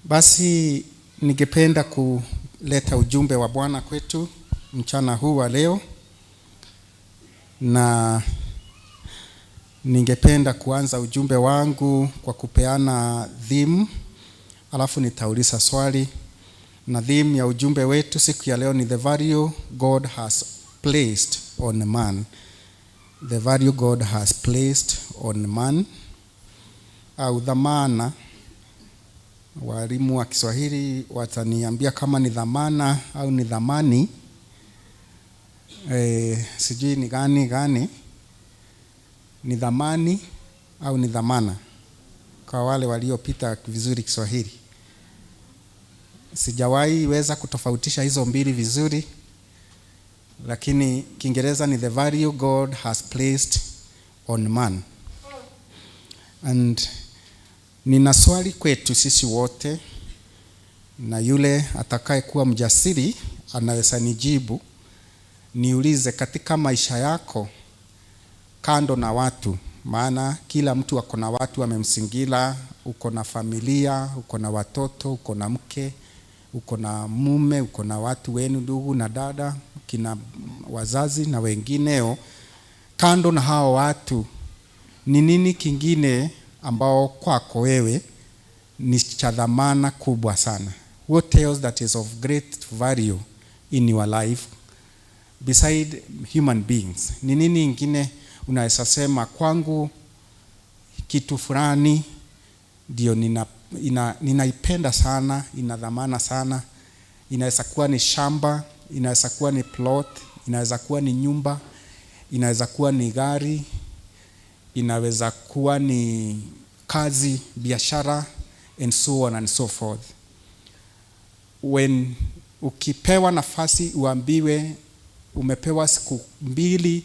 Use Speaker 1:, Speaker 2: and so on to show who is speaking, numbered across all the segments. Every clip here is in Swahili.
Speaker 1: Basi ningependa kuleta ujumbe wa Bwana kwetu mchana huu wa leo, na ningependa kuanza ujumbe wangu kwa kupeana theme, alafu nitauliza swali. Na theme ya ujumbe wetu siku ya leo ni the value God has placed on man. The value God has placed on man, au dhamana. Walimu wa Kiswahili wataniambia kama ni dhamana au ni dhamani. Sijui ni gani ni dhamani au ni dhamana, kwa wale waliopita vizuri Kiswahili. Sijawahi weza kutofautisha hizo mbili vizuri, lakini Kiingereza ni the value God has placed on man. And nina swali kwetu sisi wote, na yule atakaye kuwa mjasiri anaweza nijibu. Niulize, katika maisha yako, kando na watu, maana kila mtu ako na watu wamemsingira, uko na familia, uko na watoto, uko na mke, uko na mume, uko na watu wenu, ndugu na dada, kina wazazi na wengineo. Kando na hao watu, ni nini kingine ambao kwako wewe ni cha dhamana kubwa sana? What else that is of great value in your life beside human beings? Ni nini ingine unaweza sema, kwangu kitu fulani ndio ninaipenda sana, ina dhamana sana? Inaweza kuwa ni shamba, inaweza kuwa ni plot, inaweza kuwa ni nyumba, inaweza kuwa ni gari, inaweza kuwa ni kazi, biashara, and so on and so forth. When ukipewa nafasi uambiwe umepewa siku 2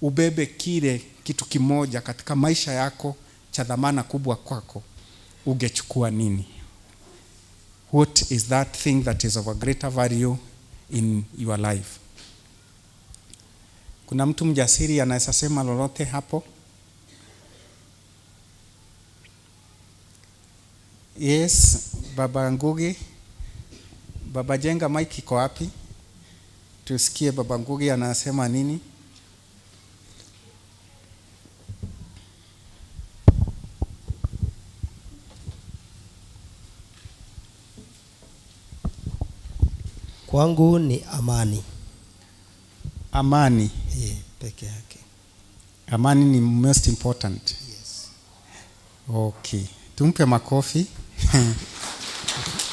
Speaker 1: ubebe kile kitu kimoja katika maisha yako cha dhamana kubwa kwako, ungechukua nini? What is that thing that is of a greater value in your life? Kuna mtu mjasiri anaweza sema lolote hapo? Yes, Baba Ngugi. Baba Jenga, mic iko wapi? Tusikie Baba Ngugi anasema nini.
Speaker 2: Kwangu ni amani.
Speaker 1: Amani.
Speaker 2: Peke yake.
Speaker 1: Amani ni most important.
Speaker 2: Yes.
Speaker 1: Okay. Tumpe makofi.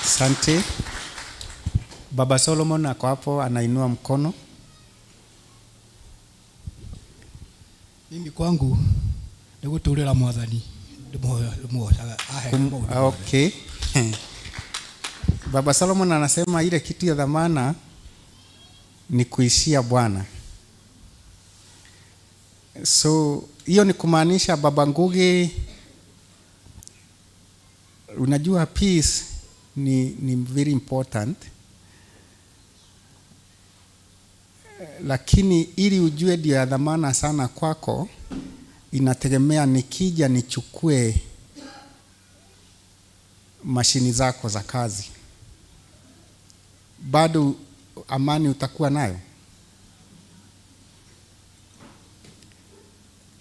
Speaker 1: Asante. Baba Solomon ako hapo anainua mkono.
Speaker 3: Mimi kwangu ni guturira mwathani.
Speaker 1: Okay. Baba Solomon anasema ile kitu ya dhamana ni kuishia Bwana. So hiyo ni kumaanisha Baba Ngugi, unajua peace ni very important, lakini ili ujue ndio ya dhamana sana kwako, inategemea nikija nichukue mashini zako za kazi, bado amani utakuwa nayo?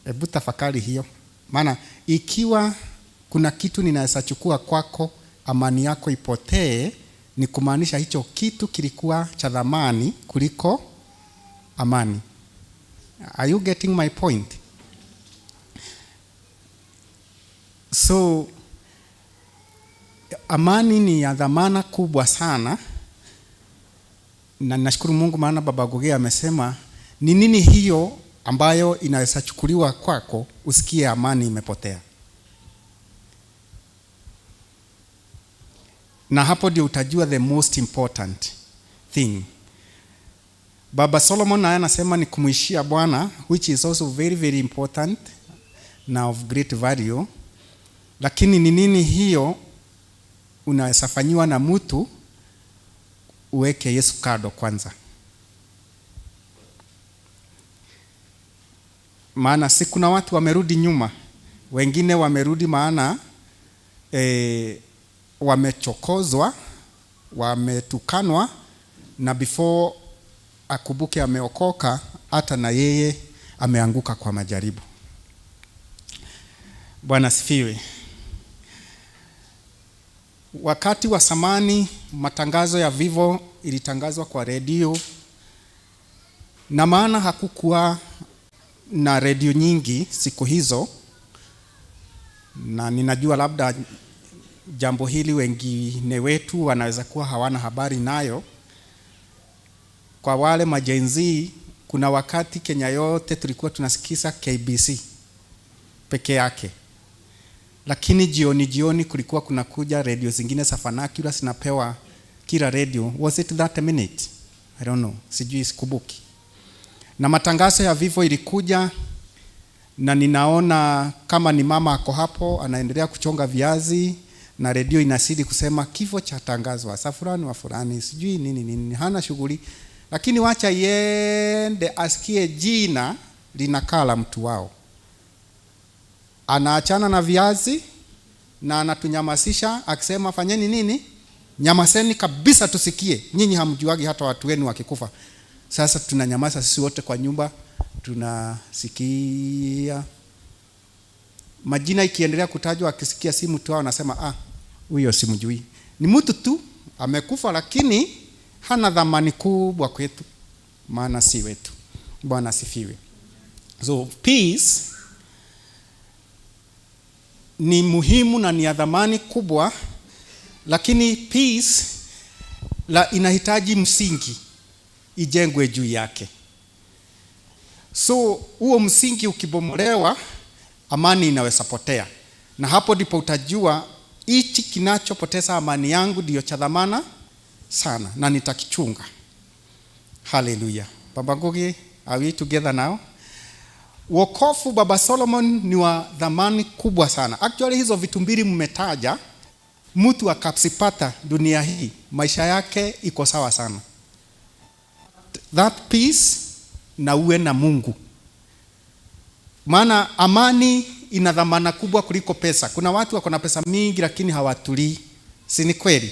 Speaker 1: Hebu tafakari hiyo. Maana ikiwa kuna kitu ninaweza chukua kwako, amani yako ipotee, ni kumaanisha hicho kitu kilikuwa cha dhamani kuliko amani. Are you getting my point? So amani ni ya dhamana kubwa sana, na nashukuru Mungu maana Baba Ngugi amesema ni nini hiyo ambayo inaweza chukuliwa kwako usikie amani imepotea. Na hapo ndio utajua the most important thing. Baba Solomon naye anasema ni kumuishia Bwana, which is also very very important na of great value. Lakini ni nini hiyo unaweza fanyiwa na mtu uweke Yesu kado kwanza? Maana si kuna watu wamerudi nyuma, wengine wamerudi maana wamechokozwa, wametukanwa, na before akumbuke ameokoka, hata na yeye ameanguka kwa majaribu. Bwana sifiwe. Wakati wa zamani matangazo ya Vivo ilitangazwa kwa redio, na maana hakukuwa na redio nyingi siku hizo, na ninajua labda jambo hili wengine wetu wanaweza kuwa hawana habari nayo. Kwa wale majenzi, kuna wakati Kenya yote tulikuwa tunasikiza KBC peke yake, lakini jioni kulikuwa kunakuja radio zingine za vernacular zinapewa kila radio. Was it that a minute? I don't know, sijui, sikumbuki. Na matangazo ya Vivo ilikuja, na ninaona kama ni mama ako hapo anaendelea kuchonga viazi, na redio inasidi kusema kifo cha tangazwa, safurani wa fulani, sijui nini, hana shughuli, lakini wacha yende asikie jina linakala mtu wao. Anaachana na viazi na anatunyamasisha akisema fanyeni nini? Nyamaseni kabisa tusikie. Nyinyi hamjuagi hata watu wenu wakikufa. Sasa tunanyamaza sisi wote kwa nyumba, tunasikia. Majina ikiendelea kutajwa, akisikia si mtu wao anasema huyo simjui. Ni mtu tu amekufa, lakini hana dhamani kubwa kwetu, maana si wetu. Bwana sifiwe. So peace ni muhimu na ni ya dhamani kubwa, lakini peace inahitaji msingi ijengwe juu yake. So huo msingi ukibomolewa, amani inaweza potea, na hapo ndipo utajua hichi kinachopoteza amani yangu ndio cha dhamana sana, na nitakichunga. Hallelujah. Baba Ngugi, are we together now? Wokovu Baba Solomon ni wa dhamani kubwa sana. Actually hizo vitu mbili mmetaja, mtu akapsipata dunia hii, maisha yake iko sawa sana. That peace na uwe na Mungu. Maana amani ina dhamana kubwa kuliko pesa. Kuna watu wako na pesa mingi lakini hawatulii. Si ni kweli?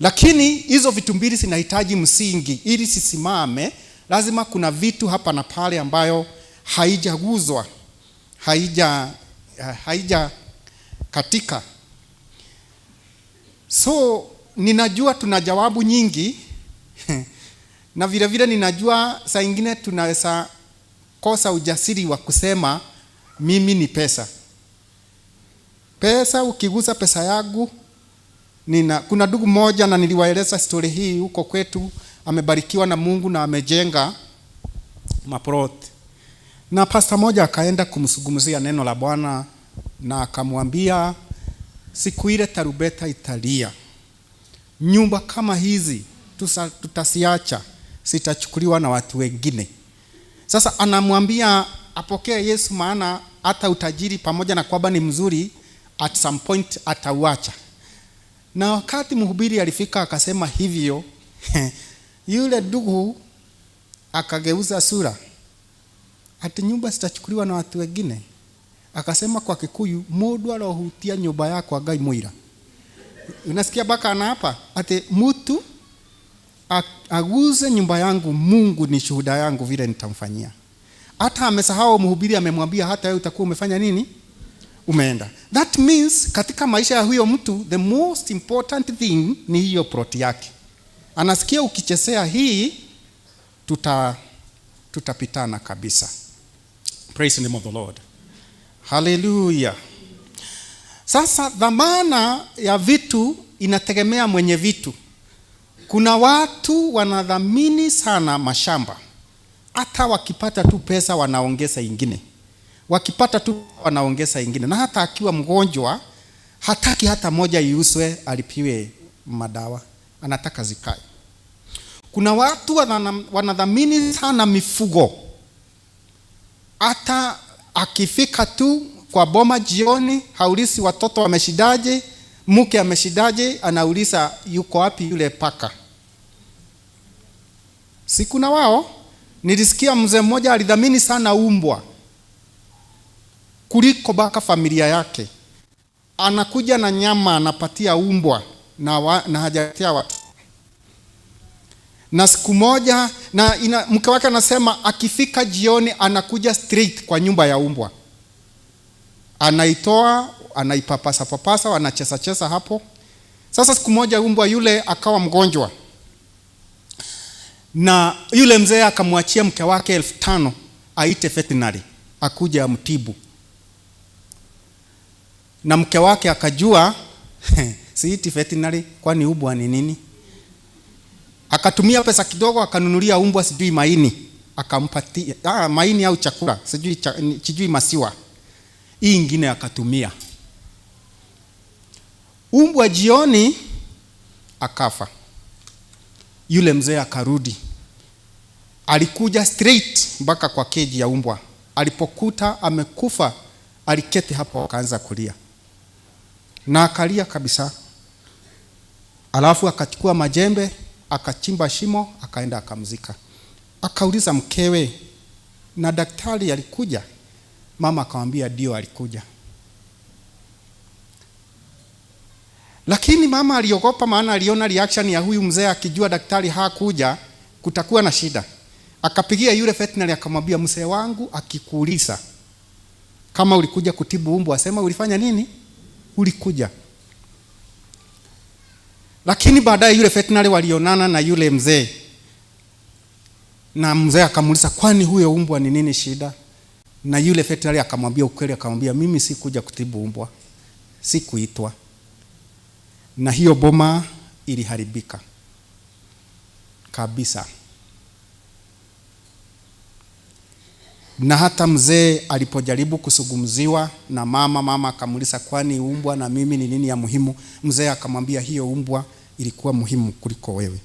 Speaker 1: Lakini hizo vitu mbili zinahitaji msingi ili sisimame. Lazima kuna vitu hapa na pale ambayo haijaguzwa, haija katika. So ninajua tuna jawabu nyingi na vile vile ninajua saa ingine tunaweza kosa ujasiri wa kusema mimi ni pesa. Pesa, ukigusa pesa yangu, kuna ndugu moja na niliwaeleza story hii huko kwetu, amebarikiwa na Mungu na amejenga maplot. Na pastor moja akaenda kumsugumzia neno la Bwana na akamwambia siku ile tarubeta italia, nyumba kama hizi tutasiacha, sitachukuliwa na watu wengine. Sasa anamwambia apokee Yesu, maana hata utajiri pamoja na kwamba ni mzuri, at some point atauacha. Na wakati mhubiri alifika akasema hivyo, yule ndugu akageuza sura, ati nyumba sitachukuliwa na watu wengine. Akasema kwa Kikuyu, mundu alohutia nyumba yako Ngai muira. Unasikia baka ana hapa, ati mtu aguze nyumba yangu, Mungu ni shuhuda yangu vile nitamfanyia. Hata amesahau mhubiri amemwambia hata wewe utakuwa umefanya nini? Umeenda. That means katika maisha ya huyo mtu the most important thing ni hiyo plot yake. Anasikia ukichezea hii tutapitana kabisa. Praise the name of the Lord. Hallelujah. Sasa dhamana ya vitu inategemea mwenye vitu. Kuna watu wanadhamini sana mashamba. Hata wakipata tu pesa wanaongeza ingine. Wakipata tu wanaongeza ingine. Na hata akiwa mgonjwa hataki hata moja iuswe alipiwe madawa. Anataka zikae. Kuna watu wanadhamini sana mifugo. Hata akifika tu kwa boma jioni, haulizi watoto wameshidaje, mke ameshidaje, anauliza yuko wapi yule paka. Siku na wao, nilisikia mzee mmoja alidhamini sana umbwa kuliko baka familia yake. anakuja na nyama anapatia umbwa na hajatia watu. Na siku moja mke wake anasema akifika jioni anakuja straight kwa nyumba ya umbwa. Anaitoa, anaipapasa papasa, wanacheza hapo. Sasa siku moja umbwa yule akawa mgonjwa. Na yule mzee akamwachia mke wake 5,000 aite veterinary akuja amtibu. Na mke wake akajua siiti veterinary kwani umbwa ni nini? Akatumia pesa kidogo akanunulia umbwa sijui maini, akampatia maini au chakula, sijui masiwa. Hii ingine akatumia. Umbwa jioni akafa. Yule mzee akarudi. Alikuja straight mpaka kwa keji ya umbwa. Alipokuta amekufa, aliketi hapo akaanza kulia. Na akalia kabisa. Alafu akachukua majembe, akachimba shimo, akaenda akamzika. Akauliza mkewe, na daktari alikuja? Mama akamwambia ndio alikuja. Lakini mama aliogopa, maana aliona reaction ya huyu mzee, akijua daktari hakuja kutakuwa na shida. Akapigia yule veterinary akamwambia, mzee wangu akikuuliza kama ulikuja kutibu umbwa, asema ulifanya nini? Ulikuja. Lakini baadaye yule veterinary walionana na yule mzee. Na mzee akamuuliza, kwani huyo umbwa ni nini shida? Na yule veterinary akamwambia ukweli, akamwambia mimi sikuja kutibu umbwa. Sikuitwa. Na hiyo boma iliharibika kabisa. Na hata mzee alipojaribu kusugumziwa na mama akamuuliza, kwani umbwa na mimi ni nini ya muhimu? Mzee akamwambia hiyo umbwa ilikuwa muhimu kuliko wewe.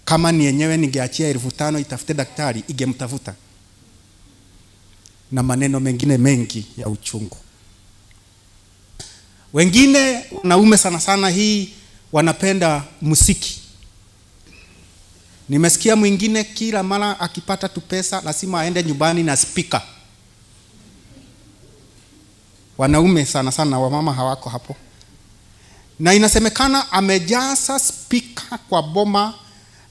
Speaker 1: Kama ni yenyewe ningeachia 5,000 itafute daktari, ingemtafuta. Na maneno mengine mengi ya uchungu. Wengine wanaume sana sana hii wanapenda muziki. Nimesikia mwingine kila mara akipata tu pesa lazima aende nyumbani na speaker. Wanaume sana sana, wamama hawako hapo. Na inasemekana amejaza speaker kwa boma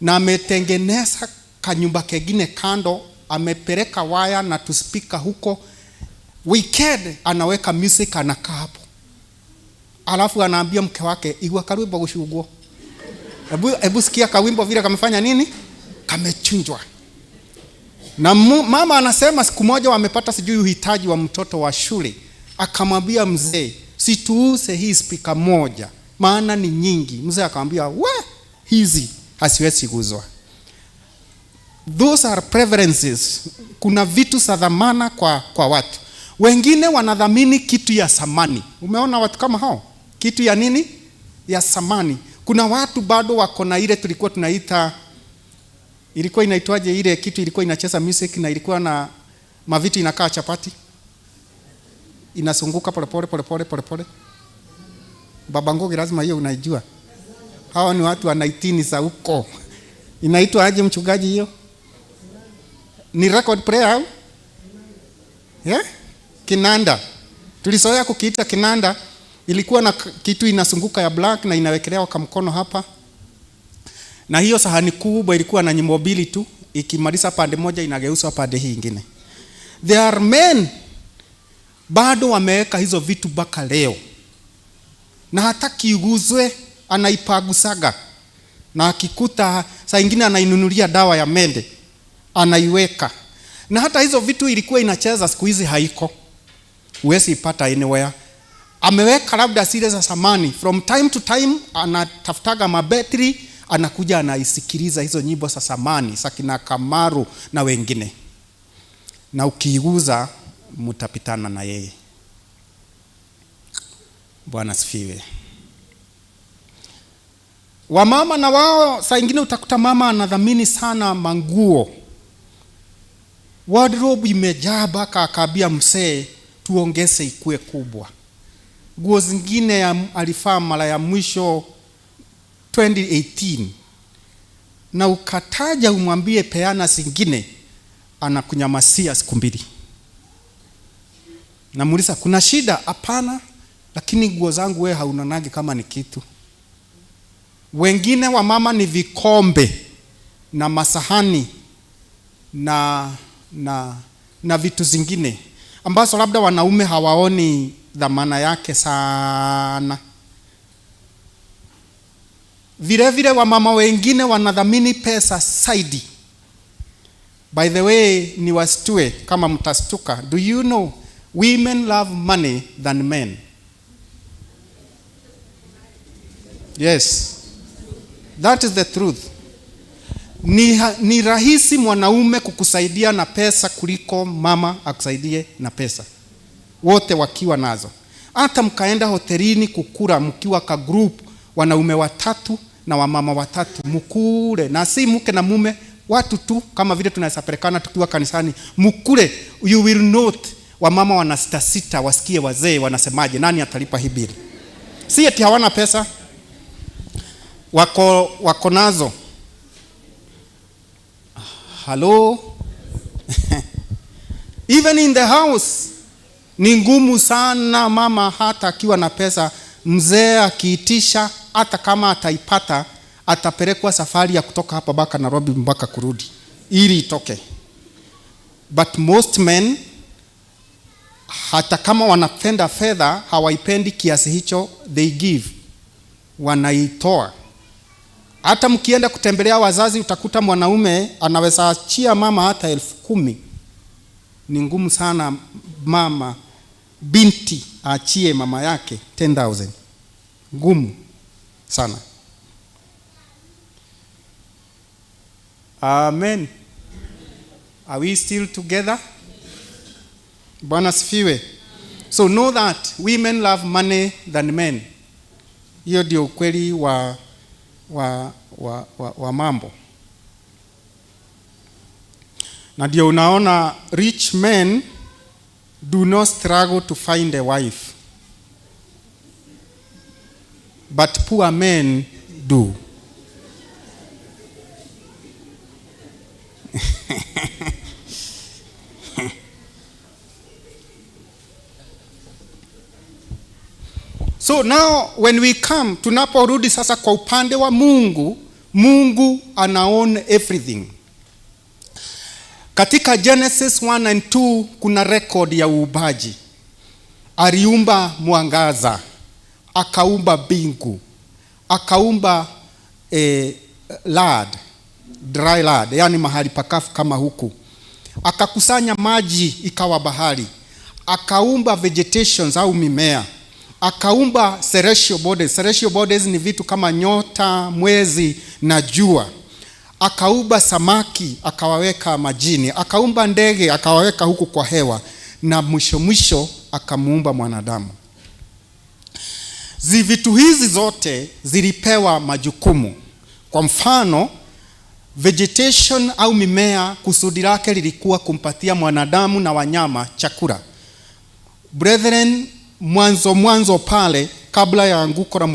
Speaker 1: na ametengeneza kanyumba kengine kando, amepeleka waya na tu speaker huko. Weekend anaweka music, anakaa hapo. Alafu anaambia mke wake, igwa karwimbo gushugwo. Ebu sikia kawimbo vile kamefanya nini? Kamechunjwa. Na mama anasema siku moja wamepata sijui uhitaji wa mtoto wa shule. Akamwambia mzee, situuse hii speaker moja, maana ni nyingi. Mzee akamwambia, hizi hasiwezi kuzwa. Those are preferences. Kuna vitu za dhamana kwa watu. Wengine wanadhamini kitu ya samani. Umeona watu kama hao? Kitu ya nini? Ya samani. Kuna watu bado wako na ile tulikuwa tunaita, ilikuwa inaitwaje ile kitu ilikuwa inacheza music na ilikuwa na mavitu inakaa chapati. Inasunguka pole. Baba Ngogi lazima hiyo unaijua. Hawa ni watu wa 19 za huko. Inaitwa aje mchungaji hiyo? Ni record player au? Yeah? Kinanda. Tulizoea kukiita kinanda. Ilikuwa na kitu inasunguka ya black na inawekelewa kwa mkono hapa. Na hiyo sahani kubwa ilikuwa na nyimbo mbili tu, ikimaliza pande moja inageuzwa pande hii nyingine. There are men bado wameweka hizo vitu mpaka leo. Na hata kiuguzwe anaipagusaga. Na akikuta saa nyingine anainunulia dawa ya mende, anaiweka. Na hata hizo vitu ilikuwa inacheza, siku hizi haiko. Huwezi ipata anywhere. Ameweka labda zile za samani. From time to time anatafutaga mabetri, anakuja anaisikiliza hizo nyimbo za samani, Sakina Kamaru na wengine. Na ukiiguza mtapitana na yeye. Bwana asifiwe. Wamama na wao saa nyingine utakuta mama anadhamini sana manguo. Wardrobe imejaa mpaka akaambia mzee tuongeze ikue kubwa. Nguo zingine alifaa mara ya mwisho 2018. Na ukataja umwambie peana zingine, anakunyamasia siku 2. Namuuliza, kuna shida? Hapana, lakini nguo zangu wewe haunanagi kama ni kitu. Wengine wa mama ni vikombe na masahani na vitu zingine ambazo labda wanaume hawaoni dhamana yake sana. Vile vile wamama wengine wanadhamini pesa zaidi. By the way, ni wastue kama mtastuka. Do you know women love money than men? Yes. That is the truth. Ni rahisi mwanaume kukusaidia na pesa kuliko mama akusaidie na pesa. Wote wakiwa nazo. Hata mkaenda hotelini kukula mkiwa ka group, wanaume 3 na wamama 3, mkule na si mke na mume, watu tu kama vile tunasapelekana tukiwa kanisani, mkule. You will note wamama wana sita wasikie wazee wanasemaje, nani atalipa hii bili. Si eti hawana pesa, wako nazo. Hello. Even in the house ni ngumu sana mama, hata akiwa na pesa, mzee akiitisha, hata kama ataipata, atapelekwa safari ya kutoka hapa mpaka Nairobi mpaka kurudi ili itoke. But most men, hata kama wanapenda fedha, hawaipendi kiasi hicho they give, wanaitoa. Hata mkienda kutembelea wazazi, utakuta mwanaume anaweza achia mama hata 10,000. Ni ngumu sana mama binti achie mama yake 10,000. Ngumu sana. Amen. Are we still together? Bwana sifiwe. So know that women love money than men. Hiyo ndio ukweli wa mambo. Na ndio unaona rich men do not struggle to find a wife, but poor men do. So now when we come, tunaporudi sasa kwa upande wa Mungu, Mungu anaona everything. Katika Genesis 1 and 2 kuna record ya uumbaji. Aliumba mwangaza, akaumba bingu, akaumba dry land, yani mahali pakafu kama huku. Akakusanya maji ikawa bahari. Akaumba vegetations au mimea. Akaumba celestial bodies. Celestial bodies ni vitu kama nyota, mwezi na jua. Akaumba samaki, akawaweka majini. Akaumba ndege, akawaweka huku kwa hewa. Na mwisho akamuumba mwanadamu. Vitu hizi zote zilipewa majukumu. Kwa mfano, vegetation au mimea, kusudi lake lilikuwa kumpatia mwanadamu na wanyama chakula. Brethren, mwanzo pale, kabla ya anguko la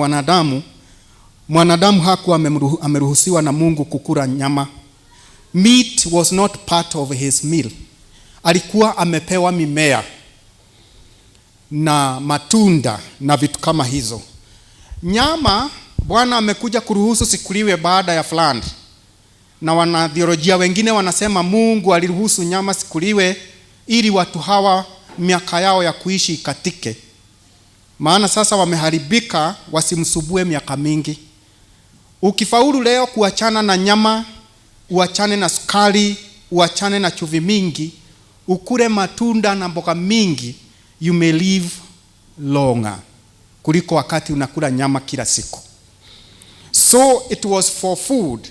Speaker 1: mwanadamu hakuwa ameruhusiwa na Mungu kukula nyama. Meat was not part of his meal. Alikuwa amepewa mimea na matunda na vitu kama hizo. Nyama Bwana amekuja kuruhusu sikuliwe baada ya fulani. Na wanatheolojia wengine wanasema Mungu aliruhusu nyama sikuliwe ili watu hawa miaka yao ya kuishi ikatike. Maana sasa wameharibika, wasimsubue miaka mingi. Ukifaulu leo kuachana na nyama, uachane na sukari, uachane na chumvi mingi, ukule matunda na mboga mingi, you may live longer kuliko wakati unakula nyama kila siku. So it was for food.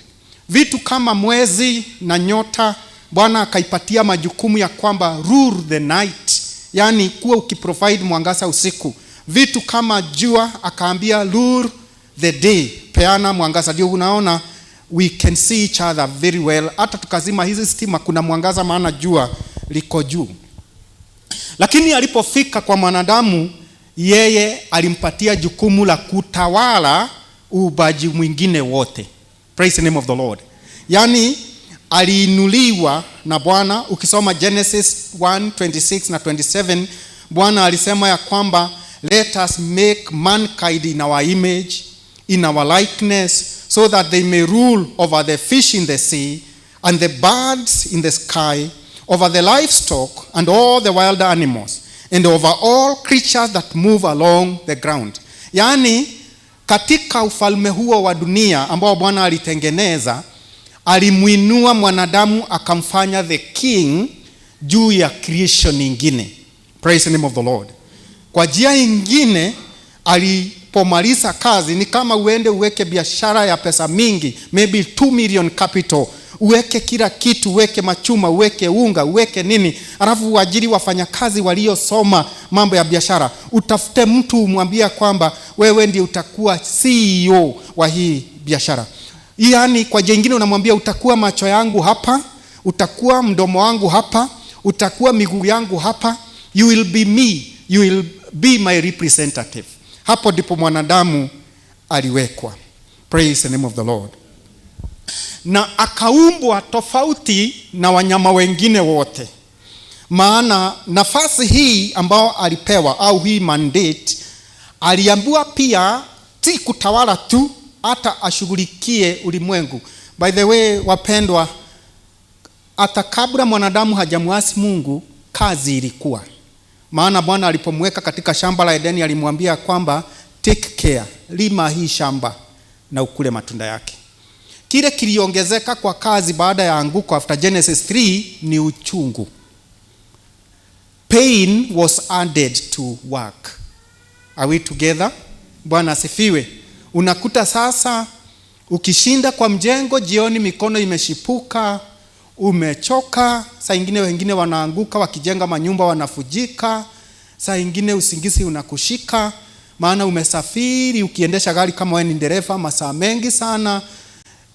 Speaker 1: Vitu kama mwezi na nyota, Bwana akaipatia majukumu ya kwamba rule the night, yani kuwa ukiprovide mwangaza usiku. Vitu kama jua akaambia rule the day, peana mwangaza. Ndio unaona we can see each other very well. Hata tukazima hizi stima kuna mwangaza, maana jua liko juu. Lakini alipofika kwa mwanadamu, yeye alimpatia jukumu la kutawala uumbaji mwingine wote. Praise the name of the Lord. Yani aliinuliwa na Bwana. Ukisoma Genesis 1:26 na 27, Bwana alisema ya kwamba let us make mankind in our image, in our likeness, so that they may rule over the fish in the sea and the birds in the sky, over the livestock and all the wild animals, and over all creatures that move along the ground. Yaani katika ufalme huo wa dunia ambao Bwana alitengeneza, alimuinua mwanadamu akamfanya the king juu ya creation nyingine. Praise the name of the Lord. Kwa njia nyingine alipomaliza kazi, ni kama uende uweke biashara ya pesa mingi, maybe 2 million capital, uweke kila kitu, uweke machuma, uweke unga, uweke nini, alafu uajiri wafanyakazi waliosoma mambo ya biashara. Utafute mtu umwambia kwamba wewe ndiye utakuwa CEO wa hii biashara. Yaani kwa jingine unamwambia utakuwa macho yangu hapa, utakuwa mdomo wangu hapa, utakuwa miguu yangu hapa, you will be me, you will be my representative. Hapo ndipo mwanadamu aliwekwa. Praise the name of the Lord. Na akaumbwa tofauti na wanyama wengine wote. Maana nafasi hii ambao alipewa au hii mandate, aliambiwa pia si kutawala tu, hata ashughulikie ulimwengu. By the way, wapendwa, hata kabla mwanadamu hajamuasi Mungu, kazi ilikuwa. Maana Bwana alipomweka katika shamba la Edeni alimwambia kwamba take care, lima hii shamba na ukule matunda yake. Kile kiliongezeka kwa kazi baada ya anguko after Genesis 3 ni uchungu. Pain was added to work. Are we together? Bwana asifiwe. Unakuta sasa ukishinda kwa mjengo, jioni mikono imeshipuka, umechoka, saa ingine wengine wanaanguka wakijenga manyumba wanafujika, saa ingine usingizi unakushika, maana umesafiri ukiendesha gari kama wewe ni dereva masaa mengi sana,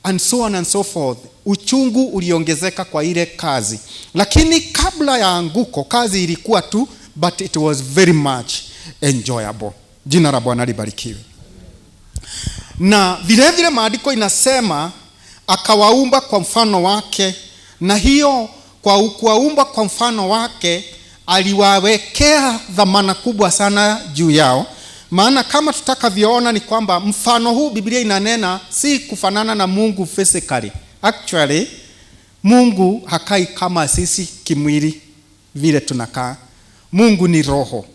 Speaker 1: and so on and so forth. Uchungu uliongezeka kwa ile kazi. Lakini kabla ya anguko kazi ilikuwa tu, but it was very much enjoyable. Jina la Bwana libarikiwe. Na vile vile maandiko inasema akawaumba kwa mfano wake, na hiyo kwa kuwaumba kwa mfano wake aliwawekea dhamana kubwa sana juu yao. Maana kama tutakavyoona ni kwamba mfano huu Biblia inanena si kufanana na Mungu physically. Actually Mungu hakai kama sisi kimwili vile tunakaa. Mungu ni roho.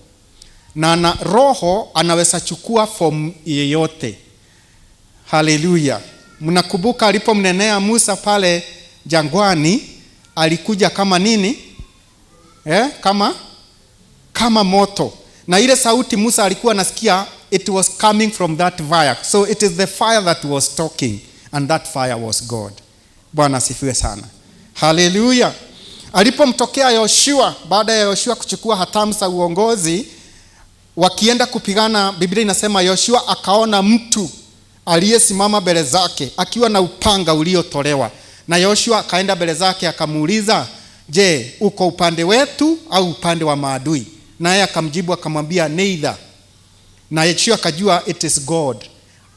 Speaker 1: Na roho anaweza chukua form yeyote. Haleluya. Mnakumbuka alipomnenea Musa pale jangwani, alikuja kama nini? Kama moto. Na ile sauti Musa alikuwa anasikia, it was coming from that fire. So it is the fire that was talking, and that fire was God. Bwana asifiwe sana. Haleluya. Alipomtokea Yoshua, baada ya Yoshua kuchukua hatamu za uongozi, wakienda kupigana, Biblia inasema Yoshua akaona mtu aliyesimama mbele zake akiwa na upanga uliotolewa. Na Yoshua akaenda mbele zake akamuuliza, je, uko upande wetu au upande wa maadui? Naye akamjibu akamwambia neither. Na Yoshua akajua it is God.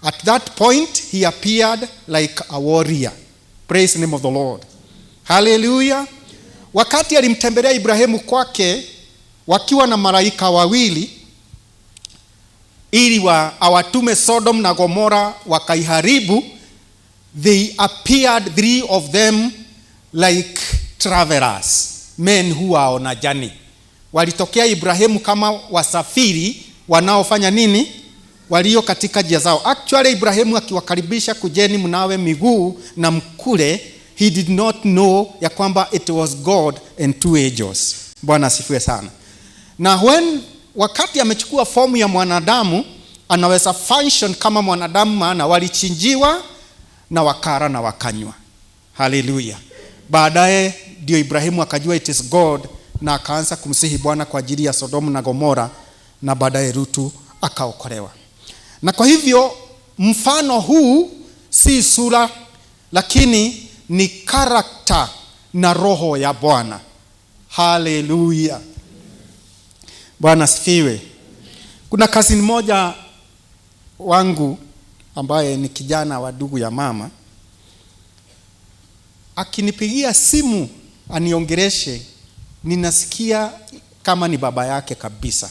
Speaker 1: At that point he appeared like a warrior. Praise the name of the Lord. Hallelujah. Wakati alimtembelea Ibrahimu kwake wakiwa na malaika wawili ili awatume Sodom na Gomora wakaiharibu, they appeared, 3 of them, like travelers, men who are on a journey. Walitokea Ibrahimu kama wasafiri wanaofanya nini? Walio katika njia zao. Actually Ibrahimu akiwakaribisha, kujeni mnawe miguu na mkule, he did not know ya kwamba it was God and 2 angels. Bwana asifiwe sana. Na wakati amechukua fomu ya mwanadamu, anaweza function kama mwanadamu, maana walichinjiwa na wakara na wakanywa. Haleluya. Baadaye ndio Ibrahimu akajua it is God, na akaanza kumsihi Bwana kwa ajili ya Sodomu na Gomora, na baadaye Lutu akaokolewa. Na kwa hivyo mfano huu si sura, lakini ni karakta na roho ya Bwana. Haleluya. Bwana asifiwe. Kuna cousin moja wangu ambaye ni kijana wa ndugu ya mama, akinipigia simu aniongeleshe, ninasikia kama ni baba yake kabisa.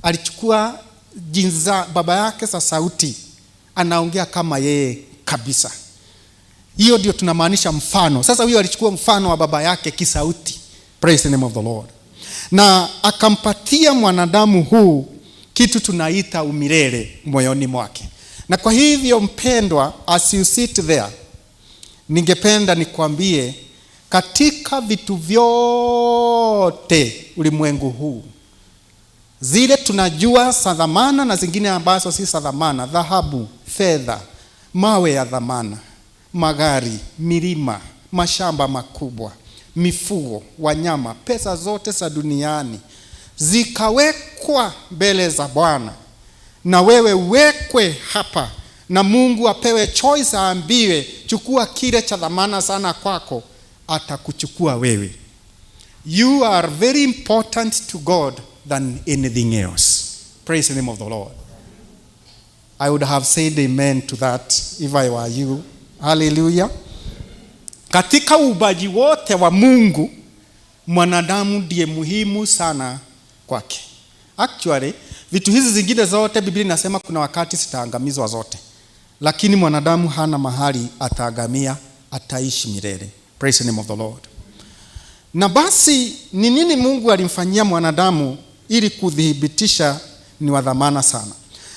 Speaker 1: Alichukua jinsi za baba yake za sauti, anaongea kama yeye kabisa. Hiyo ndio tunamaanisha mfano. Sasa huyo alichukua mfano wa baba yake kisauti. Praise the name of the Lord. Na akampatia mwanadamu huu kitu tunaita umilele moyoni mwake. Na kwa hivyo mpendwa, as you sit there, ningependa nikwambie, katika vitu vyote ulimwengu huu, zile tunajua za dhamana na zingine ambazo si za dhamana, dhahabu, fedha, mawe ya dhamana, magari, milima, mashamba makubwa, mifugo, wanyama, pesa zote za duniani zikawekwa mbele za Bwana, na wewe uwekwe hapa, na Mungu apewe choice, aambiwe chukua kile cha dhamana sana kwako, atakuchukua wewe. You are very important to God than anything else. Praise the name of the Lord. I would have said amen to that if I were you. Hallelujah. Katika uumbaji wote wa Mungu, mwanadamu ndiye muhimu sana kwake. Actually, vitu hizi zingine zote Biblia inasema kuna wakati zitaangamizwa zote. Lakini mwanadamu hana mahali ataangamia, ataishi milele. Praise the name of the Lord. Na basi ni nini Mungu alimfanyia mwanadamu ili kudhibitisha ni wa dhamana sana?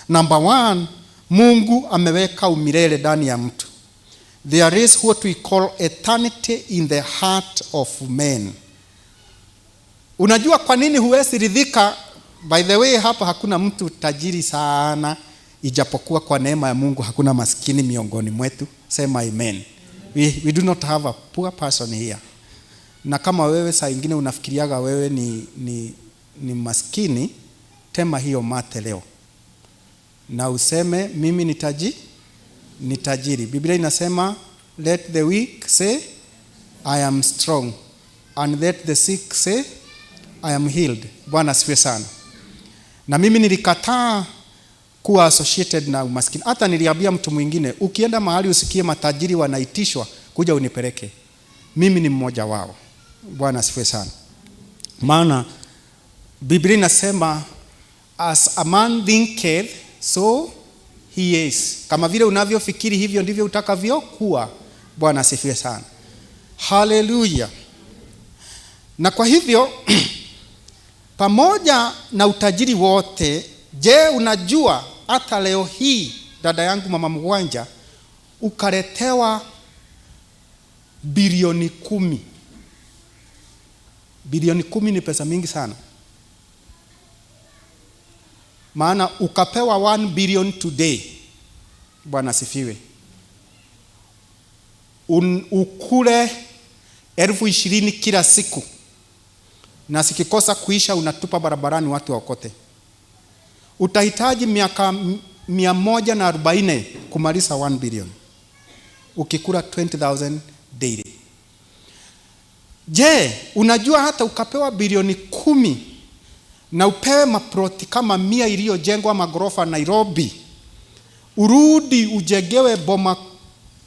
Speaker 1: Number one, Mungu ameweka umilele ndani ya mtu. There is what we call eternity in the heart of man. Unajua kwa nini huwezi ridhika? By the way, hapa hakuna mtu tajiri sana, ijapokuwa kwa neema ya Mungu hakuna maskini miongoni mwetu. Sema amen. We do not have a poor person here. Na kama wewe saa ingine unafikiriaga wewe ni maskini, tema hiyo mate leo na useme mimi ni tajiri. Biblia inasema let the weak say I am strong, and let the sick say I am healed. Bwana asifiwe sana. Na mimi nilikataa kuwa associated na umaskini. Hata niliambia mtu mwingine, ukienda mahali usikie matajiri wanaitishwa, kuja unipeleke. Mimi ni mmoja wao. Bwana asifiwe sana. Maana Biblia inasema as a man thinketh, so he is. Kama vile unavyofikiri hivyo ndivyo utakavyokuwa. Bwana asifiwe sana. Hallelujah. Na kwa hivyo pamoja na utajiri wote, je, unajua hata leo hii dada yangu mama Mgwanja ukaletewa bilioni 10. Bilioni 10 ni pesa mingi sana. Maana ukapewa 1 billion today. Bwana asifiwe. Ukule 20,000 kila siku, na sikikosa kuisha unatupa barabarani watu waokote. Utahitaji miaka 140 kumaliza 1 billion. Ukikula 20,000 daily. Je, unajua hata ukapewa bilioni 10 na upewe maploti kama 100 iliyojengwa magorofa Nairobi, urudi ujengewe boma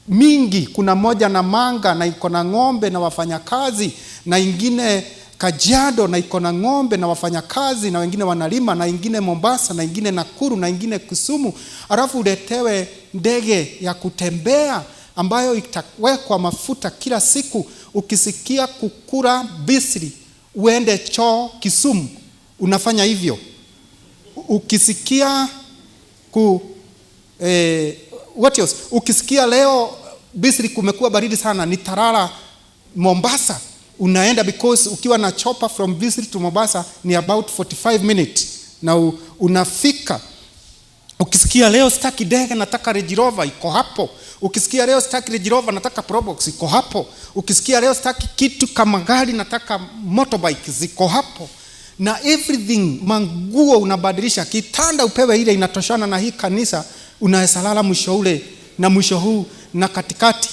Speaker 1: mingi, kuna moja na Manga na iko na ng'ombe na wafanyakazi, na ingine Kajiado na iko na ng'ombe na wafanyakazi, na wengine wanalima, na ingine Mombasa, na ingine Nakuru, na ingine Kisumu, alafu uletewe ndege ya kutembea ambayo itawekwa mafuta kila siku. Ukisikia kukura Bisri uende choo Kisumu, unafanya hivyo. Ukisikia what else? Ukisikia leo Bisri kumekuwa baridi sana, ni Tarara Mombasa, unaenda, because ukiwa na chopper from Bisri to Mombasa ni about 45 minutes na unafika. Ukisikia leo sitaki ndege nataka Range Rover, iko hapo. Ukisikia leo sitaki Range Rover nataka Probox, iko hapo. Ukisikia leo sitaki kitu kama gari nataka motorbike, ziko hapo. Na everything, manguo unabadilisha, kitanda upewe ile inatoshana na hii kanisa, unaweza lala mwisho ule na mwisho huu na katikati.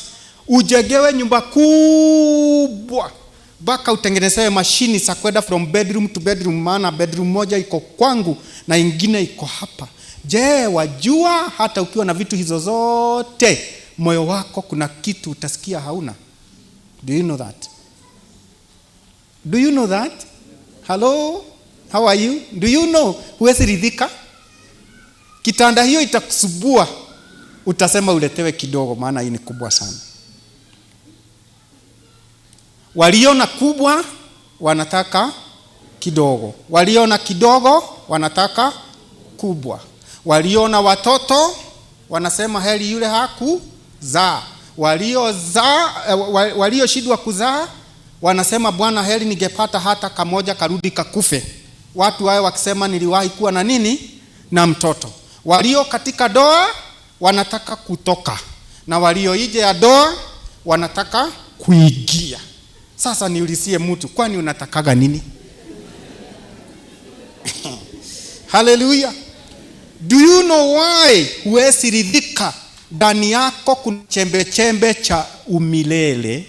Speaker 1: Ujegewe nyumba kubwa, baka utengenezewe mashini za kwenda from bedroom to bedroom, maana bedroom moja iko kwangu na ingine iko hapa. Je, wajua hata ukiwa na vitu hizo zote, moyo wako kuna kitu utasikia hauna? Do you know that? Do you know that? Hello? How are you? Do you know huwezi ridhika? Kitanda hiyo itakusubua, utasema uletewe kidogo, maana hii ni kubwa sana. Waliona kubwa wanataka kidogo, waliona kidogo wanataka kubwa, waliona watoto wanasema heri yule hakuzaa, walioshindwa kuzaa wanasema Bwana heri ningepata hata kamoja karudi kakufe. Watu wao wakisema niliwahi kuwa na nini na mtoto. Walio katika doa wanataka kutoka, na walio nje ya doa wanataka kuingia. Sasa niulizie mtu, kwani unatakaga nini? Hallelujah. Do you know why huwezi ridhika? Ndani yako kuna chembe cha umilele,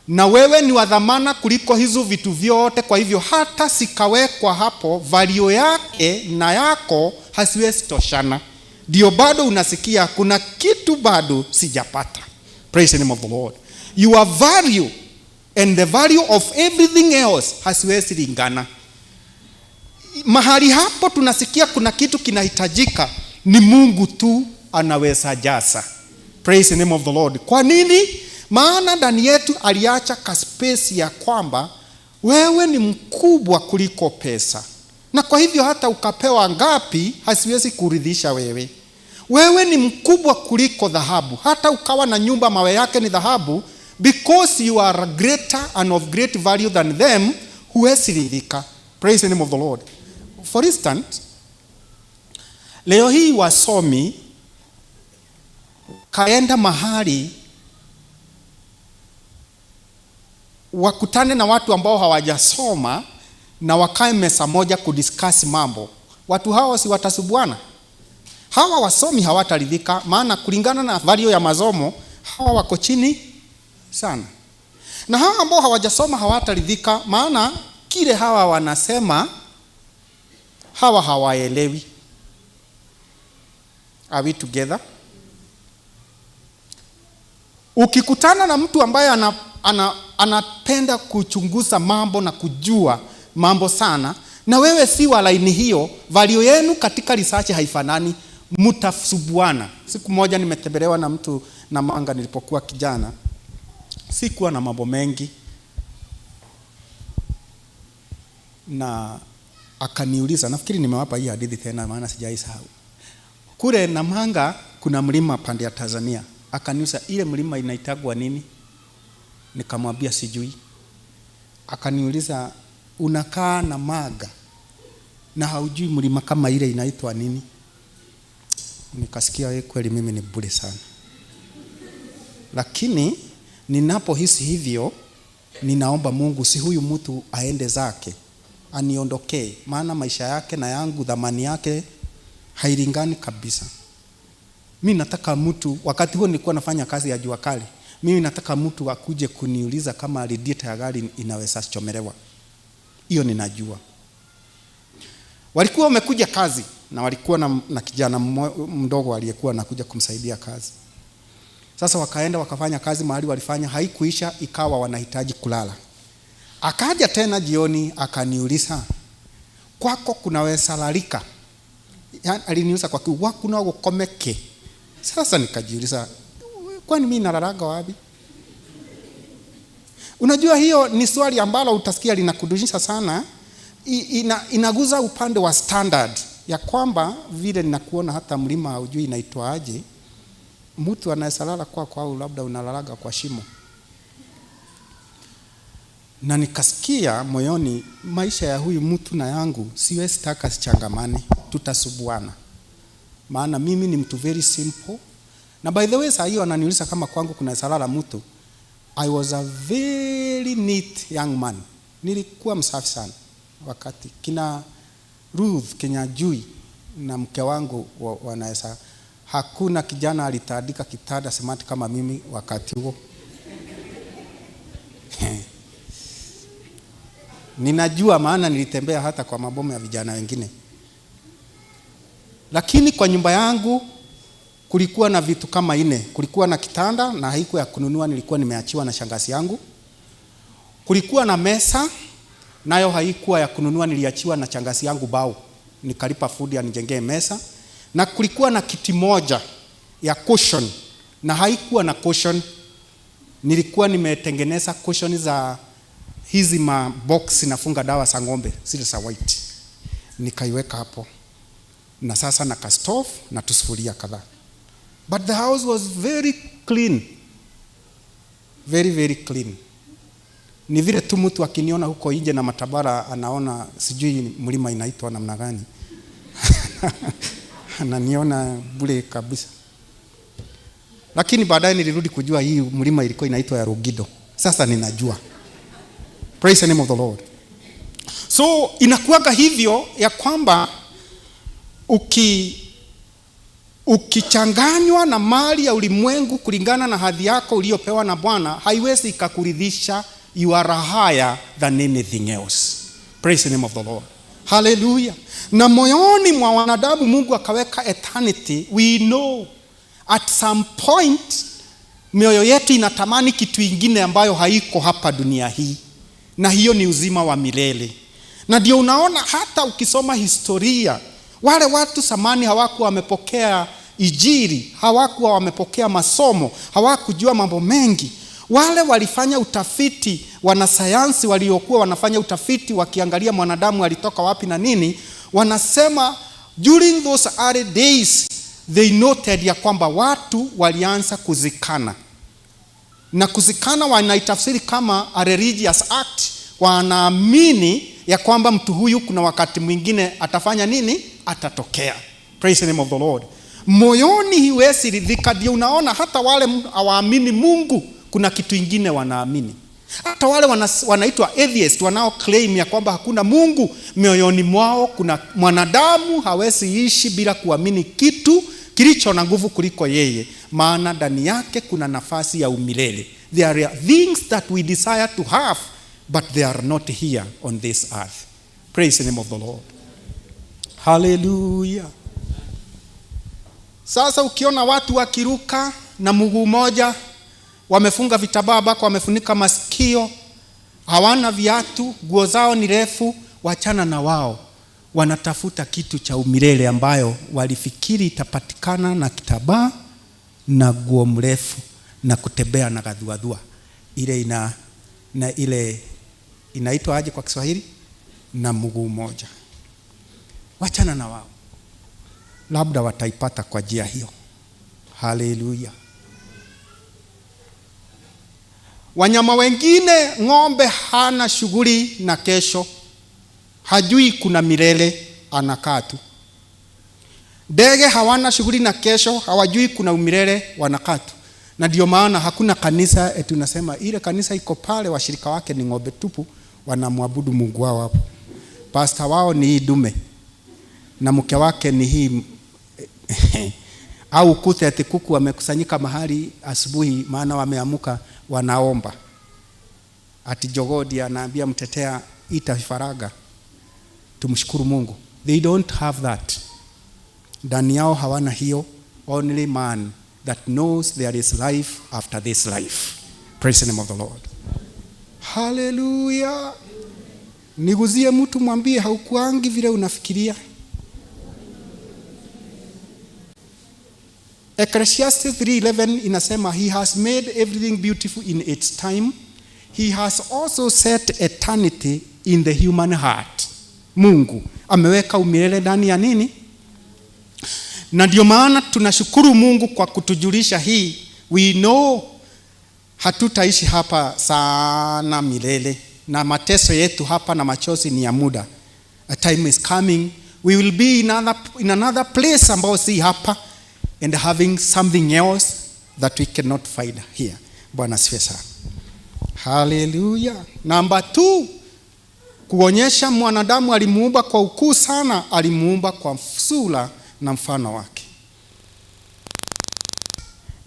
Speaker 1: na wewe ni wa dhamana kuliko hizo vitu vyote. Kwa hivyo hata sikawekwa hapo, value yake na yako hasiwezi toshana. Ndio bado unasikia kuna kitu bado sijapata. Praise the name of the Lord. Your value and the value of everything else hasiwezi lingana. Mahali hapo tunasikia kuna kitu kinahitajika, ni Mungu tu anaweza jaza. Praise the name of the Lord. Kwa nini? Maana ndani yetu aliacha kaspesi ya kwamba wewe ni mkubwa kuliko pesa, na kwa hivyo hata ukapewa ngapi hasiwezi kuridhisha wewe. Wewe ni mkubwa kuliko dhahabu, hata ukawa na nyumba mawe yake ni dhahabu, because you are greater and of great value than them, huwezi ridhika. Praise the name of the Lord. For instance, leo hii wasomi kaenda mahali wakutane na watu ambao hawajasoma na wakae meza moja kudiscuss mambo. Watu hao si watasubuana? Hawa wasomi hawataridhika, maana kulingana na value ya masomo hawa wako chini sana. Na hawa ambao hawajasoma hawataridhika, maana kile hawa wanasema hawa hawaelewi. Are we together? Ukikutana na mtu ambaye anapenda kuchunguza mambo na kujua mambo sana, na wewe si wa laini hiyo, value yenu katika research haifanani, mtasubuana. Siku moja nimetembelewa na mtu na Manga nilipokuwa kijana. Sikuwa na mambo mengi, na akaniuliza, nafikiri nimewapa hii hadithi tena maana sijaisahau. Kule Namanga kuna mlima pande ya Tanzania. Akaniuliza ile mlima inaitagwa nini? Nikamwambia sijui. Akaniuliza unakaa Namanga na haujui mlima kama ile inaitwa nini? Nikasikia kweli mimi ni bure sana. Lakini ninapohisi hivyo, ninaomba Mungu si huyu mtu aende zake, aniondokee, maana maisha yake na yangu dhamani yake hailingani kabisa. Mimi nataka mtu, wakati huo nilikuwa nafanya kazi ya jua kali, mimi nataka mtu akuje kuniuliza kama radiator ya gari inaweza chomelewa. Hiyo ninajua. Walikuwa wamekuja kazi na walikuwa na kijana mdogo aliyekuwa anakuja kumsaidia kazi. Sasa wakaenda wakafanya kazi mahali walifanya, haikuisha, ikawa wanahitaji kulala. Akaja tena jioni akaniuliza, kwako kunaweza lalika? Yani aliniuliza kwa kiwa kuna gukomeke. Sasa nikajiuliza, kwani mimi nalalaga wapi? Unajua hiyo ni swali ambalo utasikia linakudushisha sana. Inaguza upande wa standard ya kwamba vile ninakuona hata mlima haujui inaitwa aje, mtu anaweza lala kwa au labda unalalaga kwa shimo. Na nikasikia moyoni, maisha ya huyu mtu na yangu siwezi taka sichangamane, tutasubuana. Maana mimi ni mtu very simple. Na by the way, saa hiyo ananiuliza kama kwangu kuna salala mtu. I was a very neat young man. Nilikuwa msafi sana. Wakati kina Ruth, kina Jui na mke wangu wanaweza, hakuna kijana alitandika kitanda smart kama mimi wakati huo. Ninajua maana nilitembea hata kwa mabomu ya vijana wengine. Lakini kwa nyumba yangu kulikuwa na vitu kama 4. Kulikuwa na kitanda, na haikuwa ya kununua, nilikuwa nimeachiwa na shangazi yangu. Kulikuwa na mesa, nayo haikuwa ya kununua, niliachiwa na changasi yangu bao, nikalipa food anijengee meza, na kulikuwa na kiti moja ya cushion, na haikuwa na cushion, nilikuwa nimetengeneza cushion za hizi mabox nafunga dawa za ng'ombe zile za white, nikaiweka hapo, na sasa na kastove na tusufuria kadhaa. But the house was very clean, very very clean. Ni vile tu mtu akiniona huko nje na matabara anaona sijui mlima inaitwa namna gani ananiona bure kabisa. Lakini baadaye nilirudi kujua hii mlima ilikuwa inaitwa ya Rugido. Sasa ninajua. Praise the name of the Lord. So inakuwaga hivyo ya kwamba ukichanganywa na mali ya ulimwengu kulingana na hadhi yako uliyopewa na Bwana, haiwezi ikakuridhisha. You are higher than anything else. Praise the name of the Lord. Hallelujah. Na moyoni mwa wanadamu Mungu akaweka eternity. We know at some point mioyo yetu inatamani kitu ingine ambayo haiko hapa dunia hii, na hiyo ni uzima wa milele. Na ndio unaona hata ukisoma historia, wale watu zamani hawakuwa wamepokea Injili, hawakuwa wamepokea masomo, hawakujua mambo mengi. Wale walifanya utafiti, wanasayansi waliokuwa wanafanya utafiti wakiangalia mwanadamu alitoka wapi na nini, wanasema during those early days they noted ya kwamba watu walianza kuzikana. Na kuzikana wanaitafsiri kama a religious act. Wanaamini ya kwamba mtu huyu kuna wakati mwingine atafanya nini? Atatokea. Praise the name of the Lord. Moyoni hiwezi ridhika. Ndio unaona hata wale hawaamini Mungu kuna kitu ingine wanaamini. Hata wale wanaitwa atheist, wanao claim ya kwamba hakuna Mungu, mioyoni mwao kuna mwanadamu hawezi ishi bila kuamini kitu kilicho na nguvu kuliko yeye, maana ndani yake kuna nafasi ya umilele. There are things that we desire to have, but they are not here on this earth. Praise the name of the Lord. Hallelujah. Sasa ukiona watu wakiruka na mguu moja, wamefunga vitambaa bako, wamefunika masikio, hawana viatu, nguo zao ni refu, wachana na wao. Wanatafuta kitu cha umilele ambayo walifikiri itapatikana na kitambaa na nguo mrefu na kutembea na gadhuadhua. Ile inaitwa aje kwa Kiswahili? Na mguu moja. Wachana na wao. Labda wataipata kwa njia hiyo. Hallelujah. Wanyama wengine, ng'ombe hana shughuli na kesho, hajui kuna milele, anakaa tu. Ndege hawana shughuli na kesho, hawajui kuna umilele, wanakaa tu. Na ndio maana hakuna kanisa tunasema ile kanisa iko pale washirika wake ni ng'ombe tupu, wanamwabudu Mungu wao hapo. Pastor wao ni hii dume na mke wake ni hii au kute ati kuku wamekusanyika mahali asubuhi, maana wameamuka wanaomba. Ati jogodi anaambia mtetea ita faraga tumshukuru Mungu. They don't have that. Ndani yao hawana hiyo. Only man that knows there is life after this life. Praise the name of the Lord. Hallelujah. Niguzie mtu mwambie haukuangi vile unafikiria. Ecclesiastes 3:11 inasema he has made everything beautiful in its time. He has also set eternity in the human heart. Mungu ameweka umilele ndani ya nini? Na ndio maana tunashukuru Mungu kwa kutujulisha hii. We know hatutaishi hapa sana milele, na mateso yetu hapa na machozi ni ya muda. A time is coming we will be in another place ambao si hapa, and having something else that we cannot find here. Bwana asifiwe sana. Hallelujah. Number 2, kuonyesha mwanadamu alimuumba kwa ukuu sana, alimuumba kwa sura na mfano wake.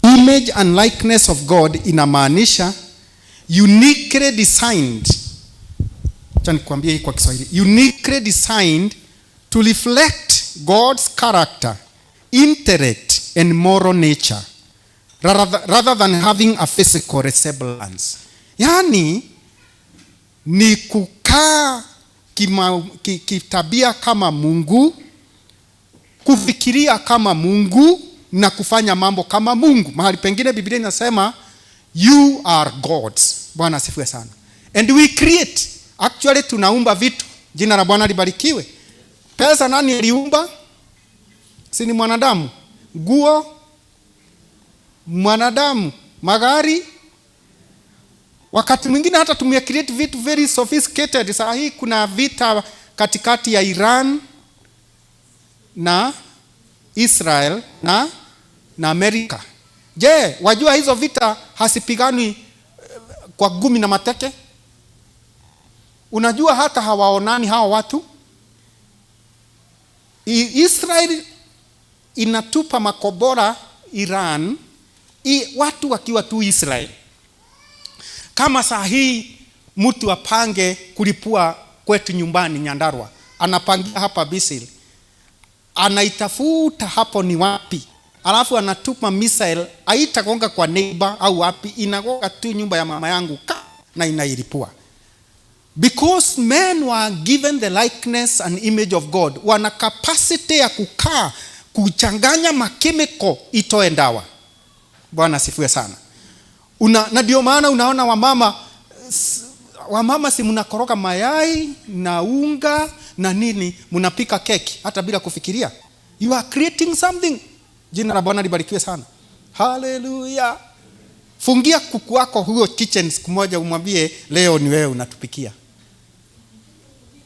Speaker 1: Image and likeness of God inamaanisha uniquely designed. Acha nikwambie hii kwa Kiswahili. Uniquely designed to reflect God's character, intellect and moral nature rather than having a physical resemblance. Yani ni kukaa kitabia kama Mungu, kufikiria kama Mungu na kufanya mambo kama Mungu. Mahali pengine Biblia inasema you are gods. Bwana asifiwe sana. And we create. Actually tunaumba vitu. Jina la Bwana libarikiwe. Pesa nani aliumba? Si ni mwanadamu. Nguo mwanadamu. Magari. Wakati mwingine hata tumia create vitu very sophisticated. Saa hii kuna vita katikati ya Iran na Israel na Amerika. Je, wajua hizo vita hasipiganwi kwa gumi na mateke? Unajua hata hawaonani hao watu? Israel inatupa makobora Iran, watu wakiwa tu Israel. Kama saa hii mtu apange kulipua kwetu nyumbani Nyandarua, anapangia hapa Bisil, anaitafuta hapo ni wapi, alafu anatupa missile, haitagonga kwa neighbor au wapi, inagonga tu nyumba ya mama yangu na inailipua. Because men were given the likeness and image of God, wana capacity ya kukaa kuchanganya makemiko itoe dawa. Bwana asifiwe sana. Na ndio maana unaona wamama si mnakoroga mayai na unga na nini, mnapika keki hata bila kufikiria. You are creating something. Jina la Bwana libarikiwe sana. Hallelujah. Fungia kuku wako huo kitchen siku moja, umwambie leo ni wewe unatupikia.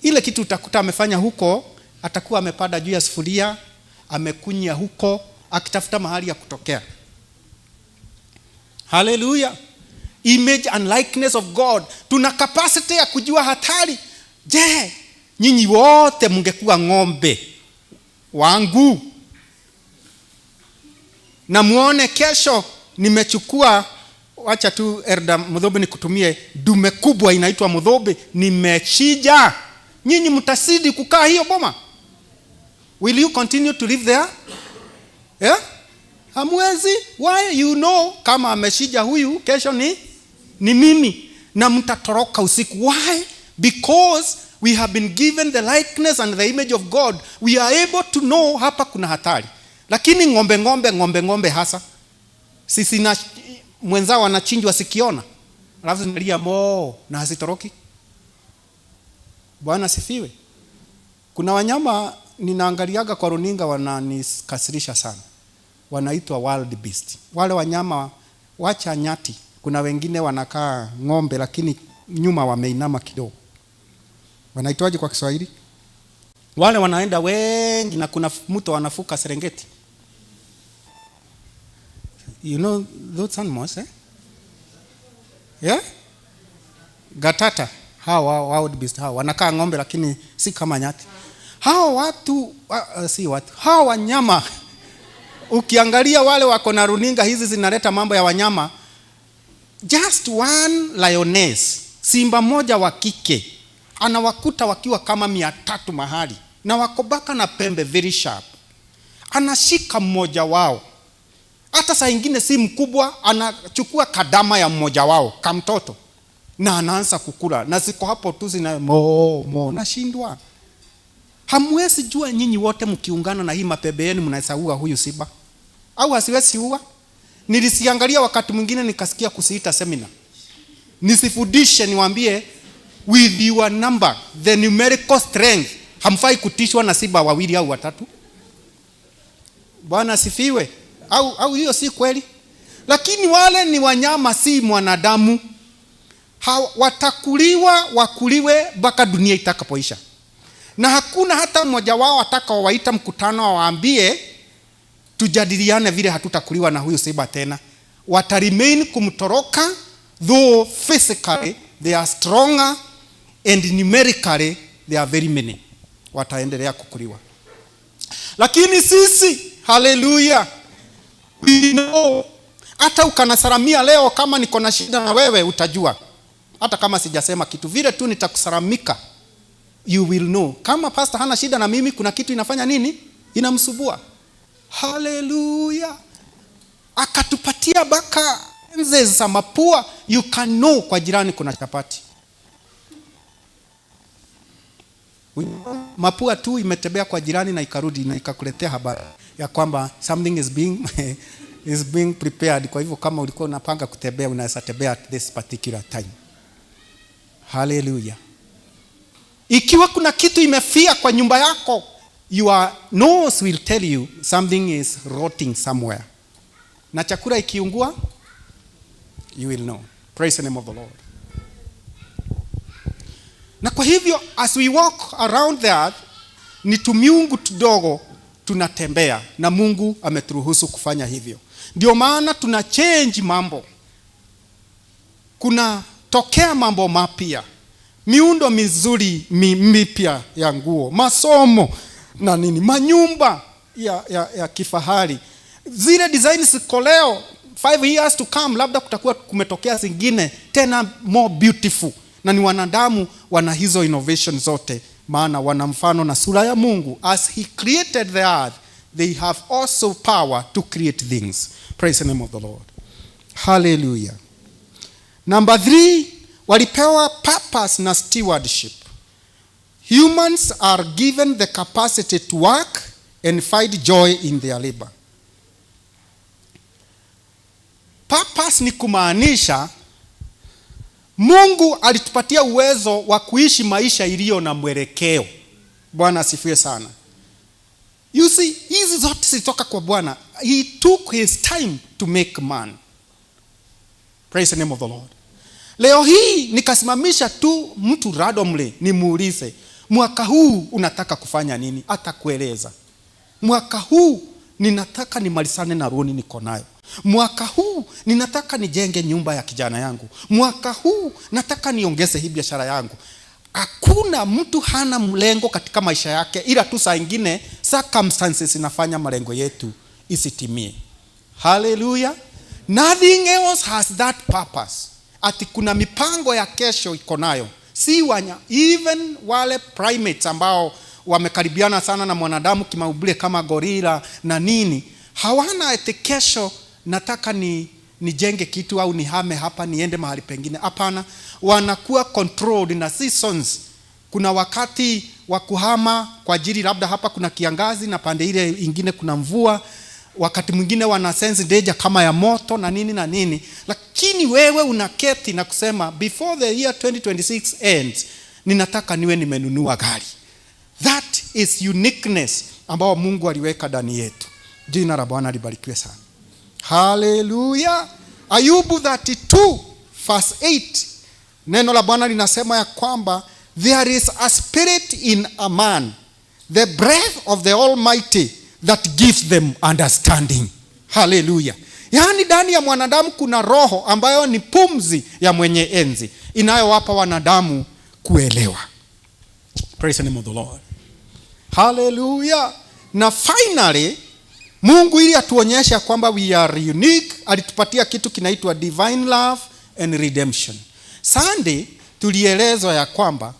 Speaker 1: Ile kitu utakuta amefanya huko, atakuwa amepada juu ya sufuria, amekunya huko akitafuta mahali ya kutokea. Hallelujah. Image and likeness of God. Tuna capacity ya kujua hatari. Je, nyinyi wote mngekuwa ng'ombe wangu na muone kesho nimechukua, wacha tu Erda Mudhobe nikutumie dume kubwa inaitwa Mudhobe, nimechija, nyinyi mtasidi kukaa hiyo boma? Will you continue to live there? Yeah? Hamwezi. Why? You know kama ameshija huyu kesho ni mimi, na mtatoroka usiku. Why? Because we have been given the likeness and the image of God. We are able to know hapa kuna hatari. Lakini ng'ombe hasa sisi na mwenzao anachinjwa sikiona, alafu zinalia mo na hasitoroki. Bwana sifiwe. Kuna wanyama ninaangaliaga kwa runinga wananikasirisha sana, wanaitwa wild beast. Wale wanyama wacha nyati, kuna wengine wanakaa ng'ombe lakini nyuma wameinama kidogo. Wanaitwaje kwa Kiswahili? Wale wanaenda wengi na kuna mtu anafuka Serengeti. You know those animals, eh? Yeah? Gatata, hawa wild beast, hawa wanakaa ng'ombe lakini si kama nyati. Hawa watu si watu, hawa wanyama ukiangalia wale wako na runinga hizi zinaleta mambo ya wanyama, just one lioness, simba moja wa kike, anawakuta wakiwa kama 300 mahali na wakobaka na pembe very sharp. Anashika mmoja wao, hata saa nyingine si mkubwa, anachukua kadama ya mmoja wao kamtoto na anaanza kukula, na ziko hapo tu zina mo nashindwa. Hamwezi jua nyinyi wote mkiungana na hii mapembe yenu mnahesaua huyu simba au asiwezi huwa? Nilisiangalia wakati mwingine nikasikia kusiita seminar, nisifundishe niwaambie with your number, the numerical strength, hamfai kutishwa na simba wawili au watatu. Bwana sifiwe. Au hiyo si kweli? Lakini wale ni wanyama, si mwanadamu. Watakuliwa wakuliwe mpaka dunia itakapoisha. Na hakuna hata mmoja wao atakaowaita mkutano waambie tujadiliane vile hatutakuliwa na huyu simba tena. Wataremain kumtoroka, though physically they are stronger and numerically they are very many. Wataendelea kukuliwa. Lakini sisi, hallelujah, we know. Hata ukanasalamia leo, kama niko na shida na wewe utajua. Hata kama sijasema kitu, vile tu nitakusalamika, you will know. Kama pastor hana shida na mimi, kuna kitu inafanya nini? Inamsubua. Hallelujah. Akatupatia baka nze za mapua, you can know kwa jirani kuna chapati. Mapua tu imetembea kwa jirani na ikarudi na ikakuletea habari ya kwamba something is being prepared. Kwa hivyo kama ulikuwa unapanga kutembea, unaweza tembea at this particular time. Hallelujah. Ikiwa kuna kitu imefia kwa nyumba yako, your nose will tell you something is rotting somewhere. Na chakula ikiungua, you will know. Praise the name of the Lord. Na kwa hivyo as we walk around the earth, ni tumiungu tudogo tunatembea, na Mungu ameturuhusu kufanya hivyo. Ndio maana tuna change mambo. Kuna tokea mambo mapya, miundo mizuri mipya ya nguo, masomo na nini, manyumba ya kifahari. Zile designs ziko leo, 5 years to come labda kutakuwa kumetokea zingine tena more beautiful. Na ni wanadamu wana hizo innovation zote, maana wana mfano na sura ya Mungu. As he created the earth, they have also power to create things. Praise the name of the Lord. Hallelujah. Number 3, walipewa purpose na stewardship. Humans are given the capacity to work and find joy in their labor. Purpose ni kumaanisha Mungu alitupatia uwezo wa kuishi maisha iliyo na mwelekeo. Bwana asifiwe sana. You see, hizi zote zitoka kwa Bwana. He took his time to make man. Praise the name of the Lord. Leo hii nikasimamisha tu mtu randomly nimuulize, mwaka huu unataka kufanya nini? Atakueleza. Mwaka huu ninataka nimalizane na loan niko nayo. Mwaka huu ninataka nijenge nyumba ya kijana yangu. Mwaka huu nataka niongeze hii biashara yangu. Hakuna mtu hana mlengo katika maisha yake, ila tu saa nyingine circumstances inafanya malengo yetu isitimie. Hallelujah. Nothing else has that purpose. Ati kuna mipango ya kesho iko nayo. Si even wale primates ambao wamekaribiana sana na mwanadamu kimaumbile kama gorilla na nini, hawana eti kesho nataka nijenge kitu au nihame hapa niende mahali pengine. Hapana, wanakuwa controlled na seasons. Kuna wakati wa kuhama kwa ajili labda hapa kuna kiangazi na pande ile ingine kuna mvua. Wakati mwingine wana sense danger kama ya moto na nini na nini. Lakini wewe unaketi na kusema before the year 2026 ends, ninataka niwe nimenunua gari. That is uniqueness ambao Mungu aliweka ndani yetu. Jina la Bwana libarikiwe sana. Hallelujah. Ayubu 32 verse 8. Neno la Bwana linasema ya kwamba there is a spirit in a man, the breath of the Almighty that gives them understanding. Hallelujah. Yaani ndani ya mwanadamu kuna roho ambayo ni pumzi ya mwenye enzi inayowapa wanadamu kuelewa. Praise the name of the Lord. Hallelujah. Na finally Mungu ili atuonyeshe kwamba we are unique, alitupatia kitu kinaitwa divine love and redemption. Sunday tulielezwa ya kwamba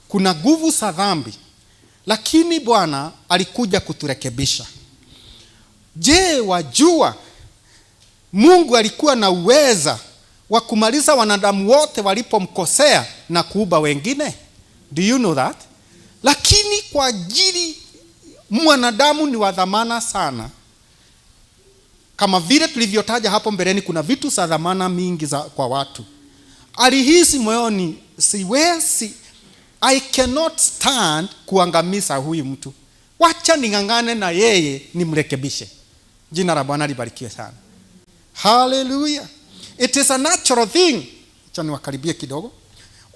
Speaker 1: kuna nguvu za dhambi, lakini Bwana alikuja kuturekebisha. Je, wajua Mungu alikuwa na uweza wa kumaliza wanadamu wote walipomkosea na kuuba wengine? Do you know that? Lakini kwa ajili mwanadamu ni wa dhamana sana. Kama vile tulivyotaja hapo mbeleni, kuna vitu za dhamana mingi kwa watu. Alihisi moyoni, siwezi, I cannot stand kuangamiza huyu mtu. Wacha ningangane na yeye nimrekebishe. Jina la Bwana libarikiwe sana. Hallelujah. It is a natural thing. Acha niwakaribie kidogo.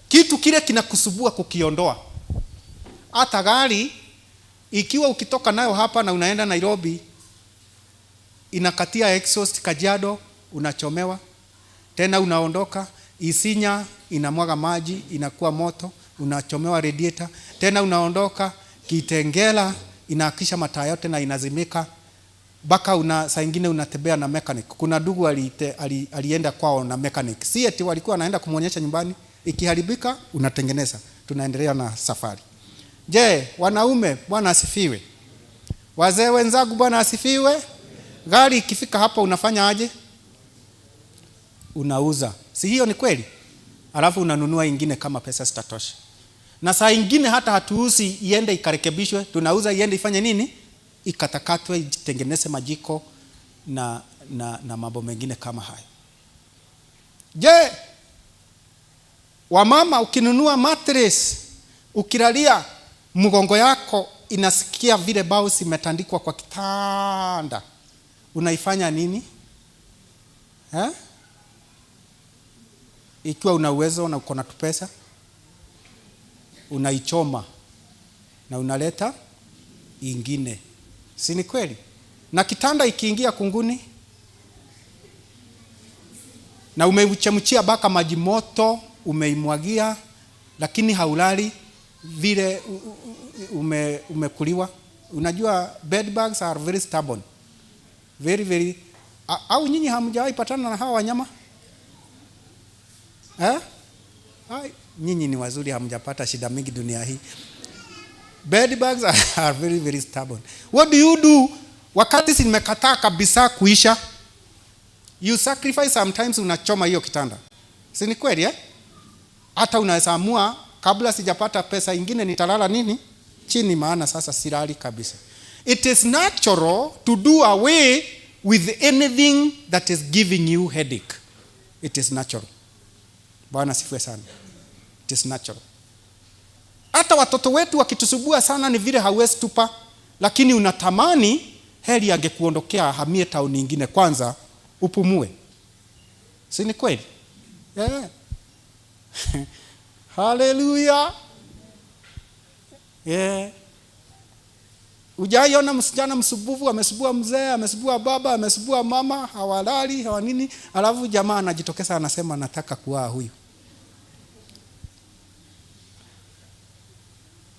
Speaker 1: Kitu kile kinakusubua kukiondoa. Hata gari ikiwa ukitoka nayo hapa na unaenda Nairobi, inakatia exhaust Kajiado, unachomewa. Tena unaondoka, Isinya inamwaga maji, inakuwa moto, unachomewa radiator. Tena unaondoka, Kitengela inahakisha mataa yote na inazimika. Baka saa nyingine unatembea na mechanic. Kuna ndugu alienda kwao na mechanic. Si eti walikuwa wanaenda kumuonyesha nyumbani, ikiharibika unatengeneza. Tunaendelea na safari. Je, wanaume Bwana asifiwe. Wazee wenzangu Bwana asifiwe. Gari ikifika hapa unafanya aje? Unauza. Si hiyo ni kweli? Alafu unanunua ingine kama pesa zitatosha. Na saa ingine hata hatuuzi iende ikarekebishwe, tunauza iende ifanye nini? Ikatakatwe, itengeneze majiko na mambo mengine kama hayo. Je, wamama ukinunua mattress, ukilalia mgongo yako inasikia vile bao zimetandikwa kwa kitanda, unaifanya nini? Ikiwa una uwezo na uko na pesa, unaichoma na unaleta ingine. Si ni kweli? Na kitanda ikiingia kunguni na umechemchia baka maji moto, umeimwagia, lakini haulali vile umekuliwa. Unajua bed bugs are very stubborn. Very very. Au nyinyi hamjawahi patana na hawa wanyama? Nyinyi ni wazuri, hamjapata shida mingi dunia hii. Bed bugs are very very stubborn. What do you do wakati zimekataa kabisa kuisha? You sacrifice sometimes, unachoma hiyo kitanda. Si ni kweli Hata unaweza amua kabla sijapata pesa ingine nitalala nini? Chini, maana sasa silali kabisa. It is natural to do away with anything that is giving you headache. It is natural. Bwana sifiwe sana. It is natural. Hata watoto wetu wakitusubua sana ni vile hawezi tupa, lakini unatamani heri angekuondokea hamie town nyingine kwanza upumue. Si ni kweli? Hallelujah. Ujaiona msichana msubuvu amesubua mzee, amesubua baba, amesubua mama, hawalali, hawanini, alafu jamaa anajitokeza anasema nataka kuoa huyu.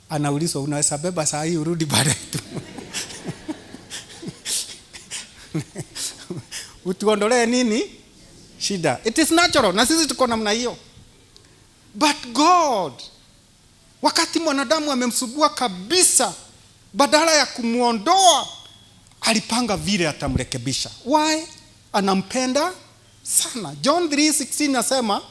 Speaker 1: Anaulizwa unaweza beba saa hii urudi baadaye tu. Utuondolee nini? Shida. It is natural. Na sisi tuko namna hiyo. But God, wakati mwanadamu amemsubua kabisa, badala ya kumuondoa, alipanga vile atamrekebisha. Why? Anampenda sana. John 3:16 nasema,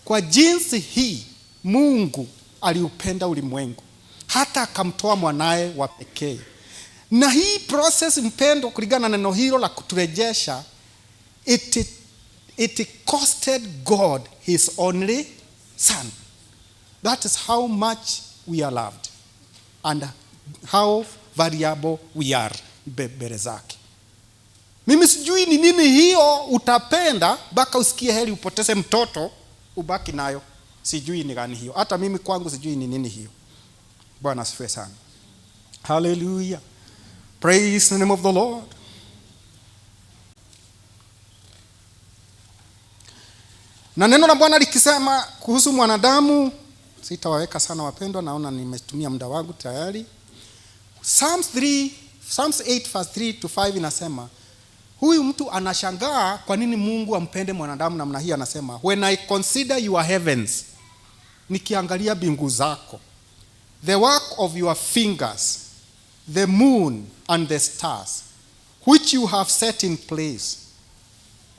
Speaker 1: kwa jinsi hii Mungu aliupenda ulimwengu hata akamtoa mwanae wa pekee. Na hii process, mpendo, kulingana na neno hilo la kuturejesha, it costed God his only son. That is how much we are loved and how variable we are mbele zake. Mimi sijui ni nini hiyo utapenda mpaka usikie heri upoteze mtoto ubaki nayo. Sijui ni gani hiyo. Hata mimi kwangu sijui ni nini hiyo. Bwana asifiwe sana. Hallelujah. Praise the name of the Lord. Na neno la Bwana likisema kuhusu mwanadamu, sitawaweka sana wapendwa, naona nimetumia muda wangu tayari. Psalms 8:3-5 inasema, huyu mtu anashangaa kwa nini Mungu ampende mwanadamu namna hii. Anasema, when I consider your heavens, nikiangalia mbingu zako, the work of your fingers, the moon and the stars, which you have set in place.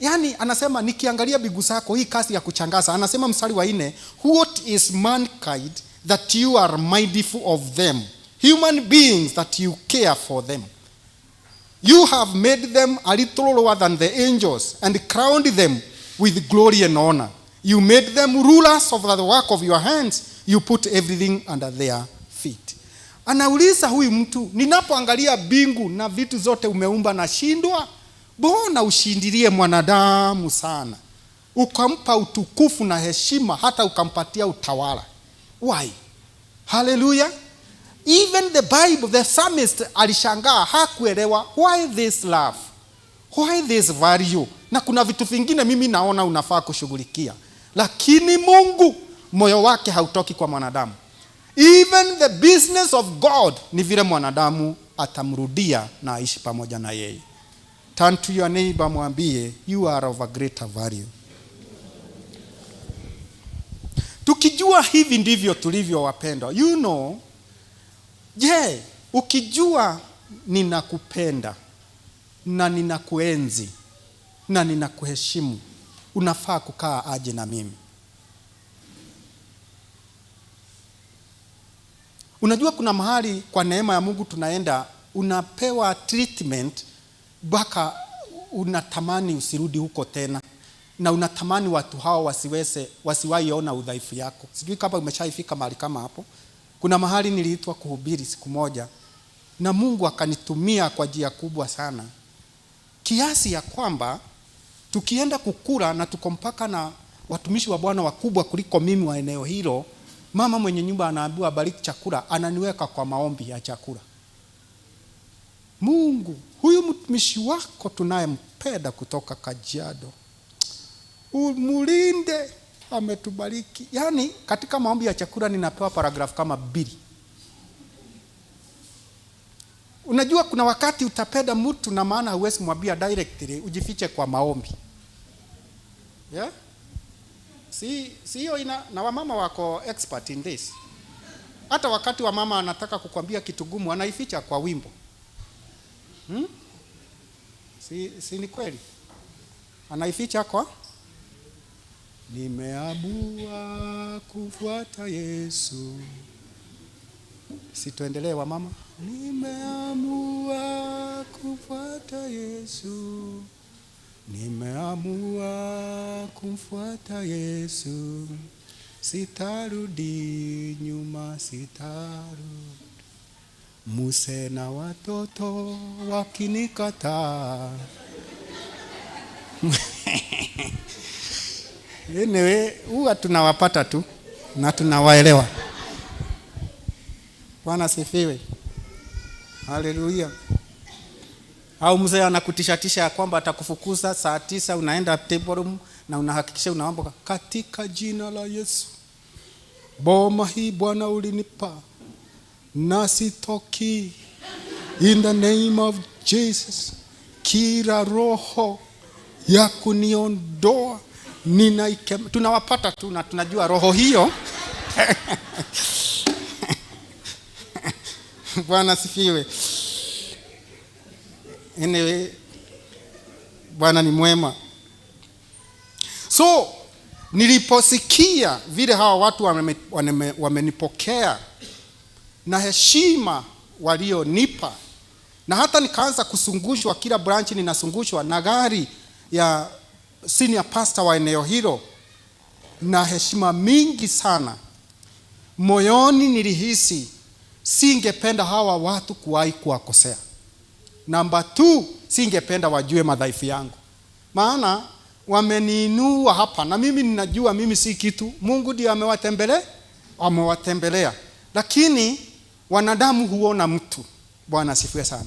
Speaker 1: Yani anasema nikiangalia mbingu zako, hii kazi ya kuchangaza. Anasema mstari wa 4, what is mankind that you are mindful of them, human beings that you care for them. You have made them a little lower than the angels and crowned them with glory and honor. You made them rulers of the work of your hands. You put everything under their feet. Anauliza huyu mtu, ninapoangalia mbingu na vitu zote umeumba na shindwa, mbona ushindilie mwanadamu sana? Ukampa utukufu na heshima, hata ukampatia utawala. Why? Hallelujah. Even the Bible, the psalmist alishangaa, hakuelewa why this love, why this value. Na kuna vitu vingine mimi naona unafaa kushughulikia, lakini Mungu moyo wake hautoki kwa mwanadamu. Even the business of God ni vile mwanadamu atamrudia na aishi pamoja na yeye. Turn to your neighbor, mwambie, you are of a greater value. Tukijua hivi ndivyo tulivyo wapendwa, you know, ukijua ninakupenda na ninakuenzi na ninakuheshimu, unafaa kukaa aje na mimi? Unajua kuna mahali kwa neema ya Mungu tunaenda, unapewa treatment mpaka unatamani usirudi huko tena, na unatamani watu hao wasiwahi ona udhaifu yako. Sijui kama umeshaifika mahali kama hapo. Kuna mahali niliitwa kuhubiri siku moja, na Mungu akanitumia kwa njia kubwa sana, kiasi ya kwamba tukienda kukula na tuko mpaka na watumishi wa Bwana wakubwa kuliko mimi wa eneo hilo, mama mwenye nyumba anaambiwa bariki chakula, ananiweka kwa maombi ya chakula. Mungu, huyu mtumishi wako tunayempenda kutoka Kajiado, umulinde, ametubariki. Yani katika maombi ya chakula ninapewa paragraph kama 2. Unajua kuna wakati utapenda mtu na maana huwezi mwambia directly, ujifiche kwa maombi. Yeah? Sio na wamama wako expert in this. Hata wakati wa mama anataka kukwambia kitu gumu, anaificha kwa wimbo. Si ni kweli? Anaificha kwa nimeamua kufuata Yesu. Si tuendelee wa mama? Nimeamua kufuata Yesu. Nimeamua kumfuata Yesu. Sitarudi nyuma, sitarudi. Muse na watoto wakinikataa. Anyway, huwa tunawapata tu na tunawaelewa. Bwana sifiwe. Haleluya. Au mzee anakutishatisha ya kwamba atakufukuza saa 9, unaenda table room na unahakikisha unaomba katika jina la Yesu. Boma hii Bwana ulinipa na sitoki, in the name of Jesus. Kila roho ya kuniondoa tunawapata tu na tunajua roho hiyo. Bwana sifiwe. Anyway, Bwana ni mwema. So niliposikia vile hawa watu wamenipokea na heshima walionipa, na hata nikaanza kusungushwa, kila branch ninasungushwa na gari ya senior pastor wa eneo hilo, na heshima mingi sana, moyoni nilihisi singependa hawa watu kuwahi kuwakosea. Number 2, singependa wajue madhaifu yangu. Maana wameniinua hapa na mimi ninajua mimi si kitu. Mungu ndiye amewatembelea. Lakini wanadamu huona mtu. Bwana asifiwe sana.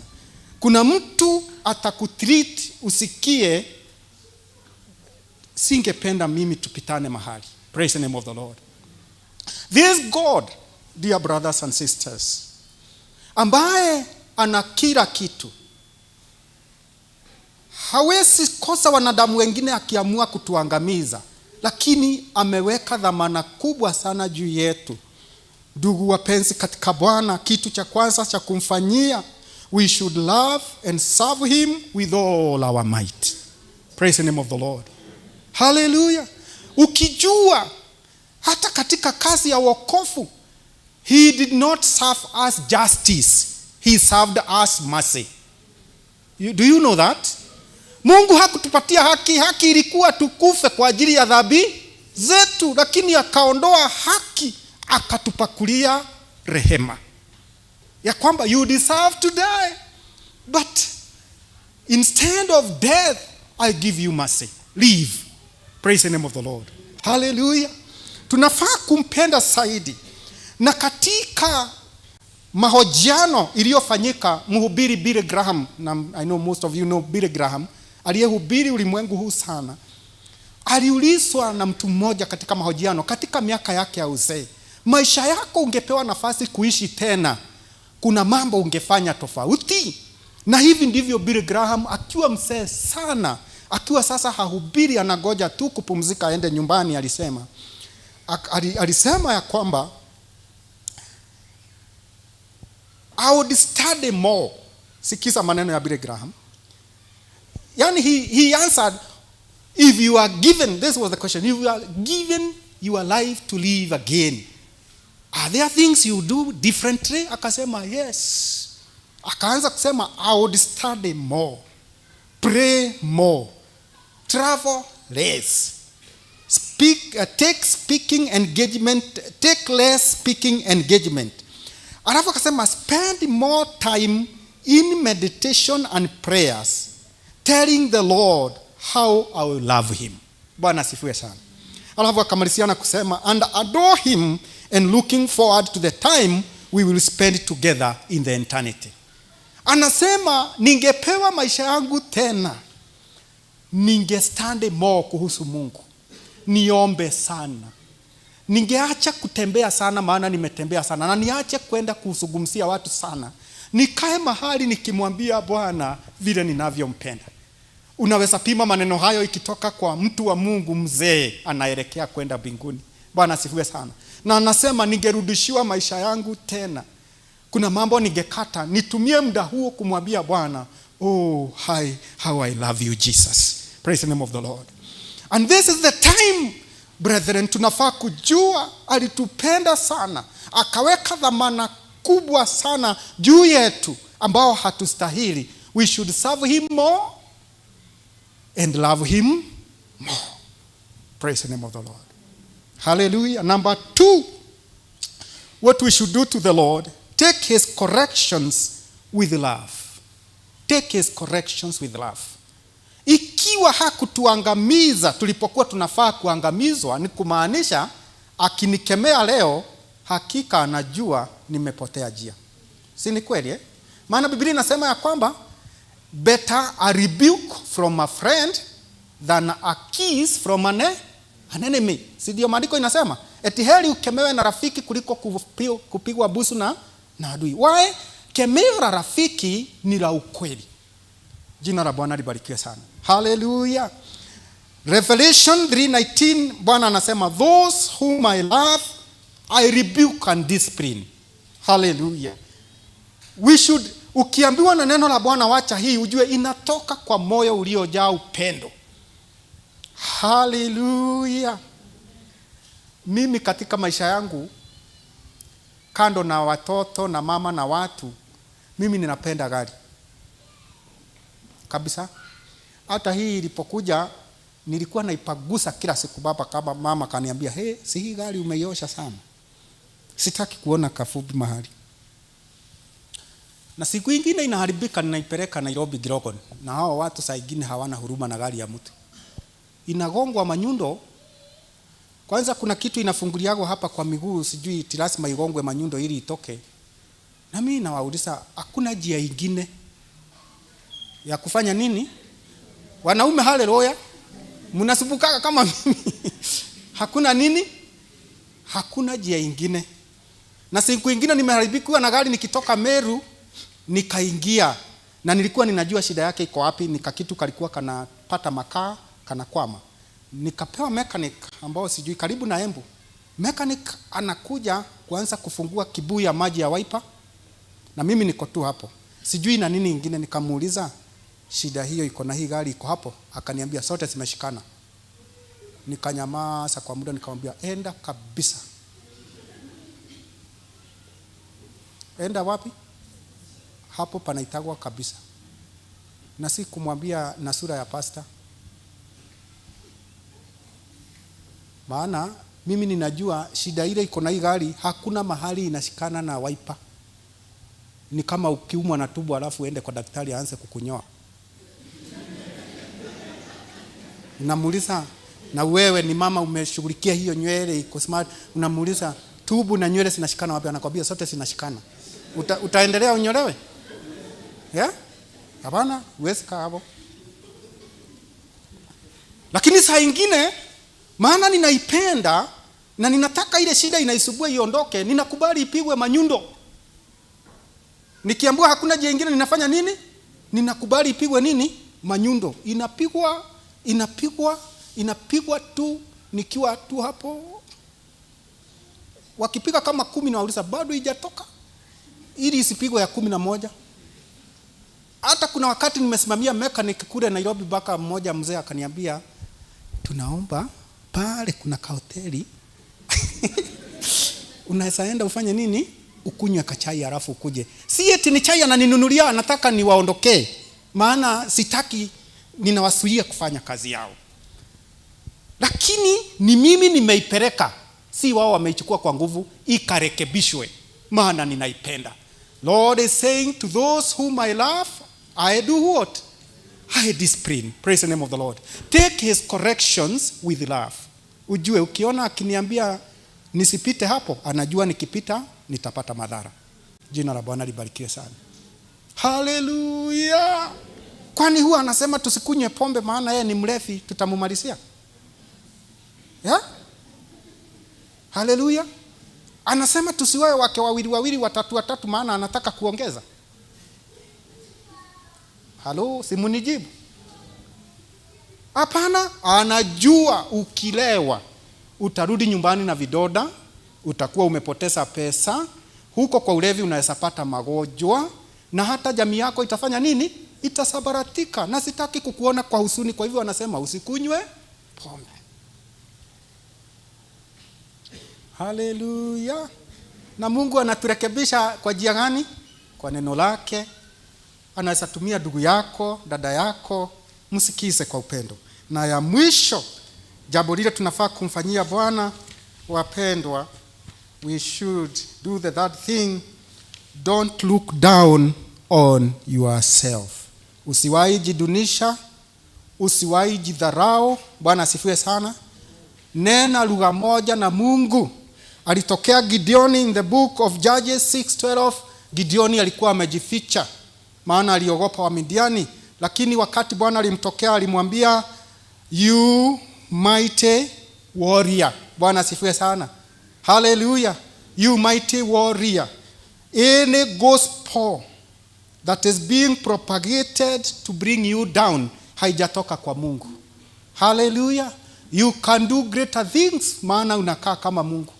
Speaker 1: Kuna mtu atakutreat usikie singependa mimi tupitane mahali. Praise the name of the Lord. This God, dear brothers and sisters, ambaye ana kila kitu, hawezi kosa wanadamu wengine akiamua kutuangamiza, lakini ameweka dhamana kubwa sana juu yetu. Ndugu wapenzi katika Bwana, kitu cha kwanza cha kumfanyia, we should love and serve him with all our might. Praise the name of the Lord. Hallelujah. Ukijua hata katika kazi ya wokovu, he did not serve us justice, he served us mercy. Do you know that? Mungu hakutupatia haki. Haki ilikuwa tukufe kwa ajili ya dhambi zetu, lakini akaondoa haki akatupakulia rehema, ya kwamba you deserve to die, but instead of death I give you mercy, live. Praise the name of the Lord. Hallelujah. Tunafaa kumpenda zaidi. Na katika mahojiano iliyofanyika, mhubiri Billy Graham, na I know most of you know Billy Graham, aliyehubiri ulimwengu huu sana, aliulizwa na mtu mmoja katika mahojiano, katika miaka yake ya uzee, maisha yako ungepewa nafasi kuishi tena, kuna mambo ungefanya tofauti? Na hivi ndivyo Billy Graham, akiwa mzee sana, akiwa sasa hahubiri, anagoja tu kupumzika aende nyumbani, alisema ya kwamba I would study more. Sikiza maneno ya Billy Graham. Yani he answered, if you are given, this was the question, if you are given your life to live again, Are there things you do differently? Akasema yes. Akaanza kusema I would study more, pray more, travel less, take less speaking engagement. Alafu akasema spend more time in meditation and prayers, telling the Lord how I will love him. Bwana asifiwe sana. Alafu akamaliziana kusema and adore him and looking forward to the time we will spend together in the eternity. Anasema ningepewa maisha yangu tena, ningestand more kuhusu Mungu, niombe sana, ningeacha kutembea sana, maana nimetembea sana, na niache kwenda kusugumsia watu sana, nikae mahali nikimwambia Bwana vile ninavyompenda. Unaweza pima maneno hayo ikitoka kwa mtu wa Mungu mzee anaelekea kwenda mbinguni. Bwana asifiwe sana. Na anasema ningerudishiwa maisha yangu tena, kuna mambo ningekata, nitumie muda huo kumwambia Bwana, oh hi, how I love you Jesus. Praise the name of the Lord. And this is the time, brethren, tunafaa kujua alitupenda sana, akaweka dhamana kubwa sana juu yetu ambao hatustahili. We should serve him more and love him more. Praise the name of the Lord. Hallelujah. Number 2, what we should do to the Lord, take his corrections with love. Take his corrections with love. Ikiwa hakutuangamiza tulipokuwa tunafaa kuangamizwa, ni kumaanisha akinikemea leo, hakika anajua nimepotea njia. Si ni kweli eh? Maana Biblia inasema ya kwamba better a rebuke from a friend than a kiss from an enemy. Si ndio maandiko inasema? Eti heri ukemewe na rafiki kuliko kupigwa busu na adui. Why? Kemeo la rafiki ni la ukweli. Jina la Bwana libarikiwe sana. Hallelujah. Revelation 3:19, Bwana anasema those whom I love I rebuke and discipline. Hallelujah. We should, ukiambiwa na neno la Bwana wacha hii, ujue inatoka kwa moyo uliojaa upendo. Hallelujah. Mimi katika maisha yangu, kando na watoto na mama na watu, mimi ninapenda gari kabisa. Hata hii ilipokuja nilikuwa naipagusa kila siku, baba kama mama kaniambia, hey, si hii gari umeiosha sana, sitaki kuona kafubi mahali. Na siku nyingine inaharibika, ninaipeleka Nairobi Girogon, na hao watu saa nyingine hawana huruma na gari ya mtu. Inagongwa manyundo. Kwanza kuna kitu inafunguliago hapa kwa miguu, sijui lazima igongwe manyundo ili itoke. Na mimi nawauliza, hakuna njia nyingine ya kufanya nini? Wanaume haleluya, mnasumbuka kama mimi. Hakuna nini? Hakuna njia nyingine. Na siku nyingine nimeharibikiwa na gari nikitoka Meru, nikaingia na nilikuwa ninajua shida yake iko wapi. Nikakitu kalikuwa kanapata makaa, kanakwama. Nikapewa mechanic ambao sijui karibu na Embu. Mechanic anakuja kuanza kufungua kibuyu ya maji ya wiper, na mimi niko tu hapo, sijui na nini nyingine. Nikamuuliza shida hiyo iko na hii gari iko hapo, akaniambia sote zimeshikana. Nikanyamaza kwa muda, nikamwambia enda kabisa. Enda wapi? Hapo panaitagwa kabisa. Na si kumwambia na sura ya pasta. Maana mimi ninajua shida ile iko na hii gari, hakuna mahali inashikana na wiper. Ni kama ukiumwa na tumbo alafu uende kwa daktari aanze kukunyoa. Unamuuliza, na wewe ni mama umeshughulikia hiyo nywele iko smart, unamuuliza tubu na nywele zinashikana wapi? Anakwambia sote zinashikana. Utaendelea unyolewe? Yeah? Hapana, huwezi kaa hapo. Lakini saa nyingine, maana ninaipenda na ninataka ile shida inaisubua iondoke, ninakubali ipigwe manyundo. Nikiambiwa hakuna njia nyingine, ninafanya nini? Ninakubali ipigwe nini? Manyundo. Inapigwa tu nikiwa tu hapo. Wakipiga kama 10 na wauliza bado haijatoka, ili isipigwe ya 11. Hata kuna wakati nimesimamia mechanic kule Nairobi, baka mmoja mzee akaniambia, tunaomba pale kuna kahoteli unaweza enda ufanye nini? Ukunywe kachai halafu ukuje. Si eti ni chai ananinunulia, anataka niwaondokee. Maana sitaki, ninawasuia kufanya kazi yao. Lakini ni mimi nimeipeleka, si wao wameichukua kwa nguvu, ikarekebishwe. Maana ninaipenda. Lord is saying to those whom I love, I do what? I discipline. Praise the name of the Lord. Take his corrections with love. Ujue ukiona akiniambia nisipite hapo, anajua nikipita nitapata madhara. Jina la Bwana libarikiwe sana. Hallelujah. Kwani huwa anasema tusikunywe pombe maana yeye ni mlevi, tutamumalizia? Yeah? Hallelujah. Anasema tusiwae wake wawili watatu maana anataka kuongeza. Halo, simunijibu. Hapana, anajua ukilewa utarudi nyumbani na vidoda, utakuwa umepoteza pesa, huko kwa ulevi unaweza pata magonjwa, na hata jamii yako itafanya nini? Itasabaratika, na sitaki kukuona kwa huzuni. Kwa hivyo anasema usikunywe pombe. Haleluya. Na Mungu anaturekebisha kwa njia gani? Kwa neno lake. Anaweza tumia ndugu yako, dada yako, msikize kwa upendo. Na ya mwisho, jambo lile tunafaa kumfanyia Bwana, wapendwa, we should do the third thing. Don't look down on yourself. Usiwahi jidunisha, usiwahi jidharau. Bwana asifiwe sana. Nena lugha moja na Mungu. Alitokea Gideoni in the book of Judges 6:12. Gideoni alikuwa amejificha, maana aliogopa wa Midiani, lakini wakati Bwana alimtokea alimwambia, you mighty warrior. Bwana asifiwe sana. Hallelujah. You mighty warrior. Any gospel that is being propagated to bring you down haijatoka kwa Mungu. Hallelujah. You can do greater things, maana unakaa kama Mungu.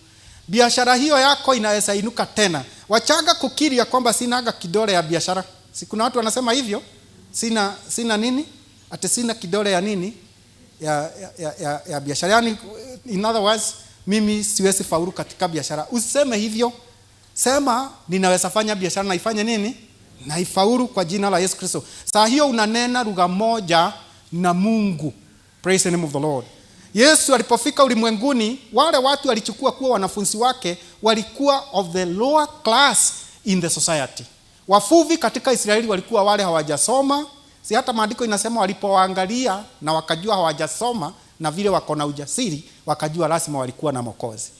Speaker 1: Biashara hiyo yako inaweza inuka tena. Wachaga kukiri ya kwamba sinaga kidole ya biashara. Si kuna watu wanasema hivyo? Sina nini? Ate sina kidole ya nini? Ya biashara. Yani, in other words, mimi siwezi faulu katika biashara. Usiseme hivyo. Sema ninaweza fanya biashara na ifanye nini? Na ifaulu kwa jina la Yesu Kristo. Saa hiyo unanena lugha moja na Mungu. Praise the name of the Lord. Yesu alipofika ulimwenguni, wale watu walichukua kuwa wanafunzi wake walikuwa of the lower class in the society. Wafuvi katika Israeli walikuwa wale hawajasoma. Si hata maandiko inasema walipoangalia na wakajua hawajasoma na vile wako na ujasiri, wakajua lazima walikuwa na Mwokozi.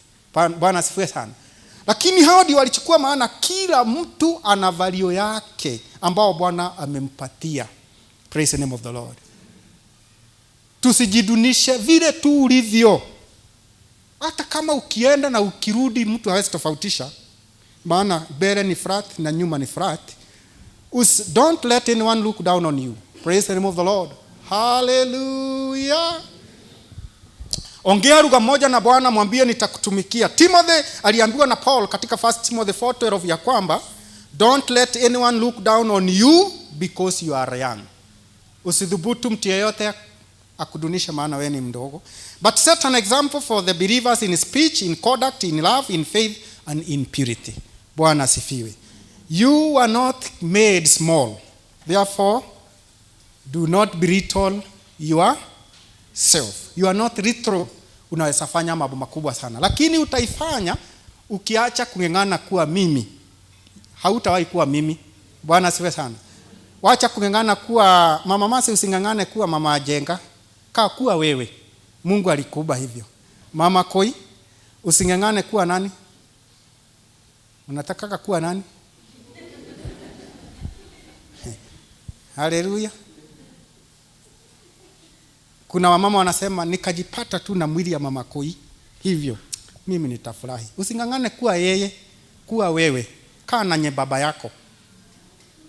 Speaker 1: Bwana asifiwe sana. Lakini hao ndio walichukua, maana kila mtu ana valio yake ambao Bwana amempatia. Praise the name of the Lord. Tusijidunishe vile tu ulivyo. Hata kama ukienda na ukirudi mtu hawezi tofautisha, maana mbele ni flat na nyuma ni flat. Don't let anyone look down on you. Praise the name of the Lord. Hallelujah. Ongea lugha moja na Bwana, mwambie nitakutumikia. Timothy aliambiwa na Paul katika 1 Timothy 4:12 ya kwamba don't let anyone look down on you because you are young. Usidhubutu mtu yeyote akudunisha maana wewe ni mdogo. But set an example for the believers in speech, in conduct, in love, in faith and in purity. Bwana asifiwe. You are not made small. Therefore, do not belittle yourself. You are not little. Unaweza fanya mambo makubwa sana, lakini utaifanya ukiacha kung'ang'ana kuwa mimi. Hautawahi kuwa mimi. Bwana asifiwe sana. Wacha kung'ang'ana kuwa mama Masi, using'ang'ane kuwa mama Ajenga. Kaa kuwa wewe. Mungu alikuumba hivyo. Mama Koi, using'ang'ane kuwa nani? Unataka kuwa nani? Haleluya. Kuna wamama wanasema nikajipata tu na mwili ya mama Koi hivyo mimi nitafurahi. Using'ang'ane kuwa yeye, kuwa wewe. Kaa na baba yako.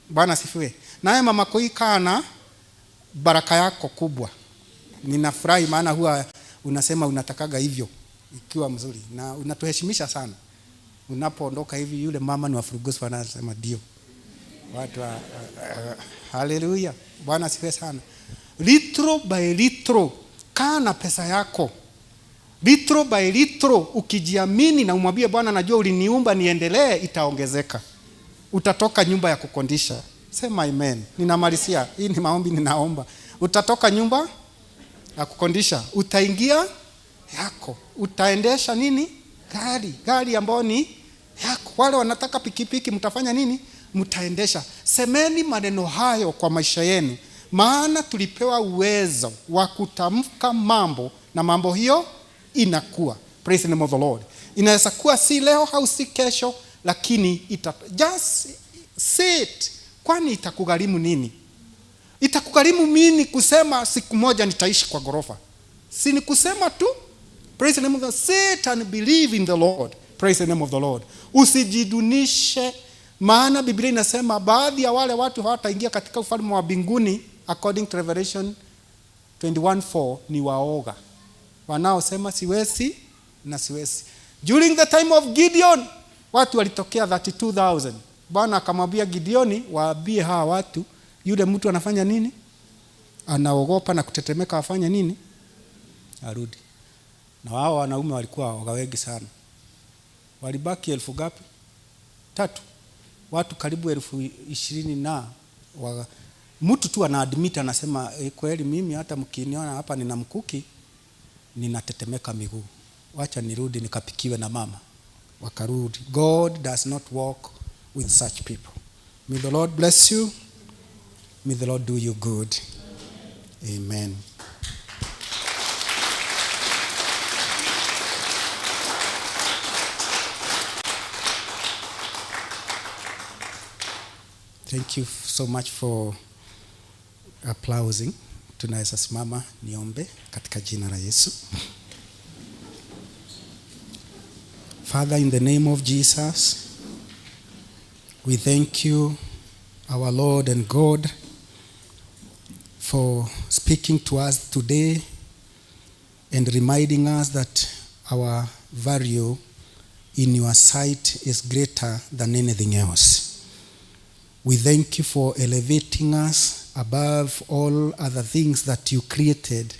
Speaker 1: Bwana sifiwe. Naye mama Koi, kaa na baraka yako kubwa. Ninafurahi maana huwa unasema unatakaga hivyo ikiwa mzuri na unatuheshimisha sana. Unapoondoka hivi yule mama ni wafurugusi wanasema ndio. Watu haleluya. Bwana sifiwe sana. Little by little, kaa na pesa yako. Little by little, ukijiamini na umwambie Bwana, najua uliniumba niendelee, itaongezeka. Utatoka nyumba ya kukondisha. Sema amen. Ninamalizia. Hii ni maombi ninaomba. Utatoka nyumba ya kukondisha, utaingia yako. Utaendesha nini? Gari ambayo ni yako. Wale wanataka pikipiki, mtafanya nini? Mtaendesha. Semeni maneno hayo kwa maisha yenu, maana tulipewa uwezo wa kutamka mambo na mambo hiyo inakuwa. Praise the name of the Lord. Inaweza kuwa si leo au si kesho, lakini just say it. Kwani itakugharimu nini? Itakugharimu nini kusema siku moja nitaishi kwa ghorofa? Si ni kusema tu. Praise the name of the Lord. Say it and believe in the Lord. Praise the name of the Lord. Usijidunishe, maana Biblia inasema baadhi ya wale watu hawataingia katika ufalme wa mbinguni, according to Revelation 21:4, ni waoga. Wanaosema siwezi na siwezi. During the time of Gideon, watu walitokea 32,000. Bwana akamwambia Gideoni, waambie hawa watu, yule mtu anafanya nini? Anaogopa na kutetemeka, afanye nini? Arudi. Na wao wanaume walikuwa waoga wengi sana. Walibaki 1000 gapi? 3. Watu karibu 20,000 na mtu tu anaadmit, anasema kweli mimi hata mkiniona hapa nina mkuki ninatetemeka miguu. Wacha nirudi nikapikiwe na mama. Wakarudi. God does not walk with such people. May the Lord bless you. May the Lord do you good. Amen. Thank you so much for applauding. Tunaweza simama niombe katika jina la Yesu. Father, in the name of Jesus, we thank you, our Lord and God, for speaking to us today and reminding us that our value in your sight is greater than anything else. We thank you for elevating us above all other things that you created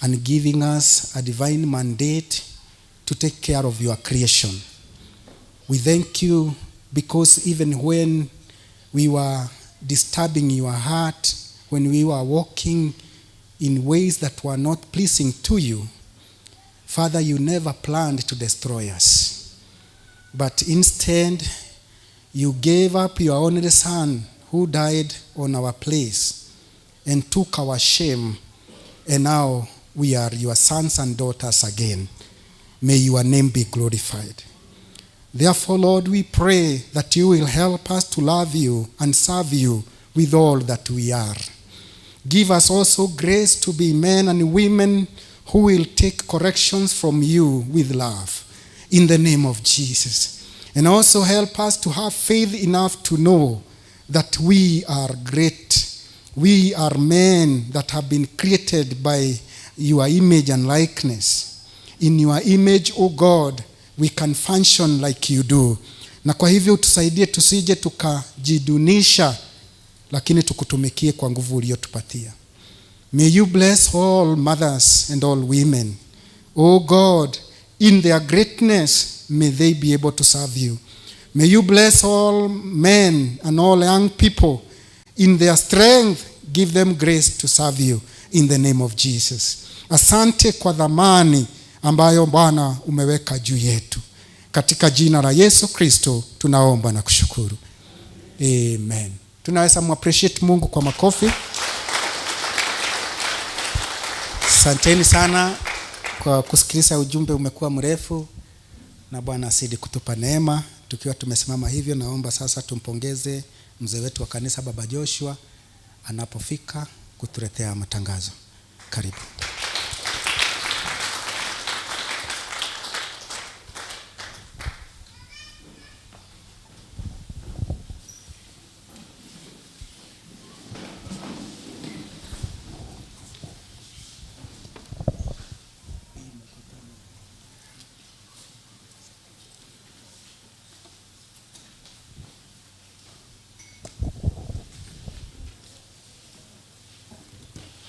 Speaker 1: and giving us a divine mandate to take care of your creation. We thank you because even when we were disturbing your heart, when we were walking in ways that were not pleasing to you, Father, you never planned to destroy us. But instead, you gave up your only Son who died on our place and took our shame, and now we are your sons and daughters again. May your name be glorified. Therefore, Lord, we pray that you will help us to love you and serve you with all that we are. Give us also grace to be men and women who will take corrections from you with love, in the name of Jesus. And also help us to have faith enough to know that we are great. We are men that have been created by your image and likeness. In your image, O God, we can function like you do. Na kwa hivyo tusaidie tusije tukajidunisha, lakini tukutumikie kwa nguvu uliyotupatia. May you bless all mothers and all women. O God, in their greatness, may they be able to serve you. May you bless all men and all young people. In their strength, give them grace to serve you in the name of Jesus. Asante kwa dhamani ambayo Bwana umeweka juu yetu. Katika jina la Yesu Kristo tunaomba na kushukuru. Amen. Tunaweza appreciate Mungu kwa makofi. Asanteni sana kwa kusikiliza ujumbe, umekuwa mrefu na Bwana asidi kutupa neema. Tukiwa tumesimama hivyo, naomba sasa tumpongeze mzee wetu wa kanisa Baba Joshua anapofika kutuletea matangazo. Karibu.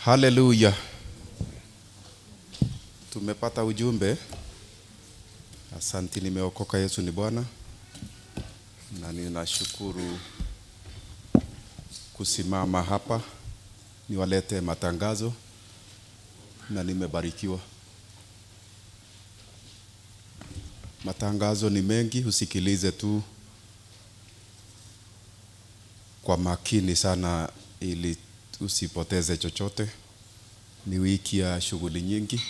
Speaker 4: Hallelujah. Tumepata ujumbe. Asanti, nimeokoka, Yesu ni Bwana, na ninashukuru kusimama hapa niwalete matangazo na nimebarikiwa. Matangazo ni mengi, usikilize tu kwa makini sana ili usipoteze chochote. Ni wiki ya shughuli nyingi.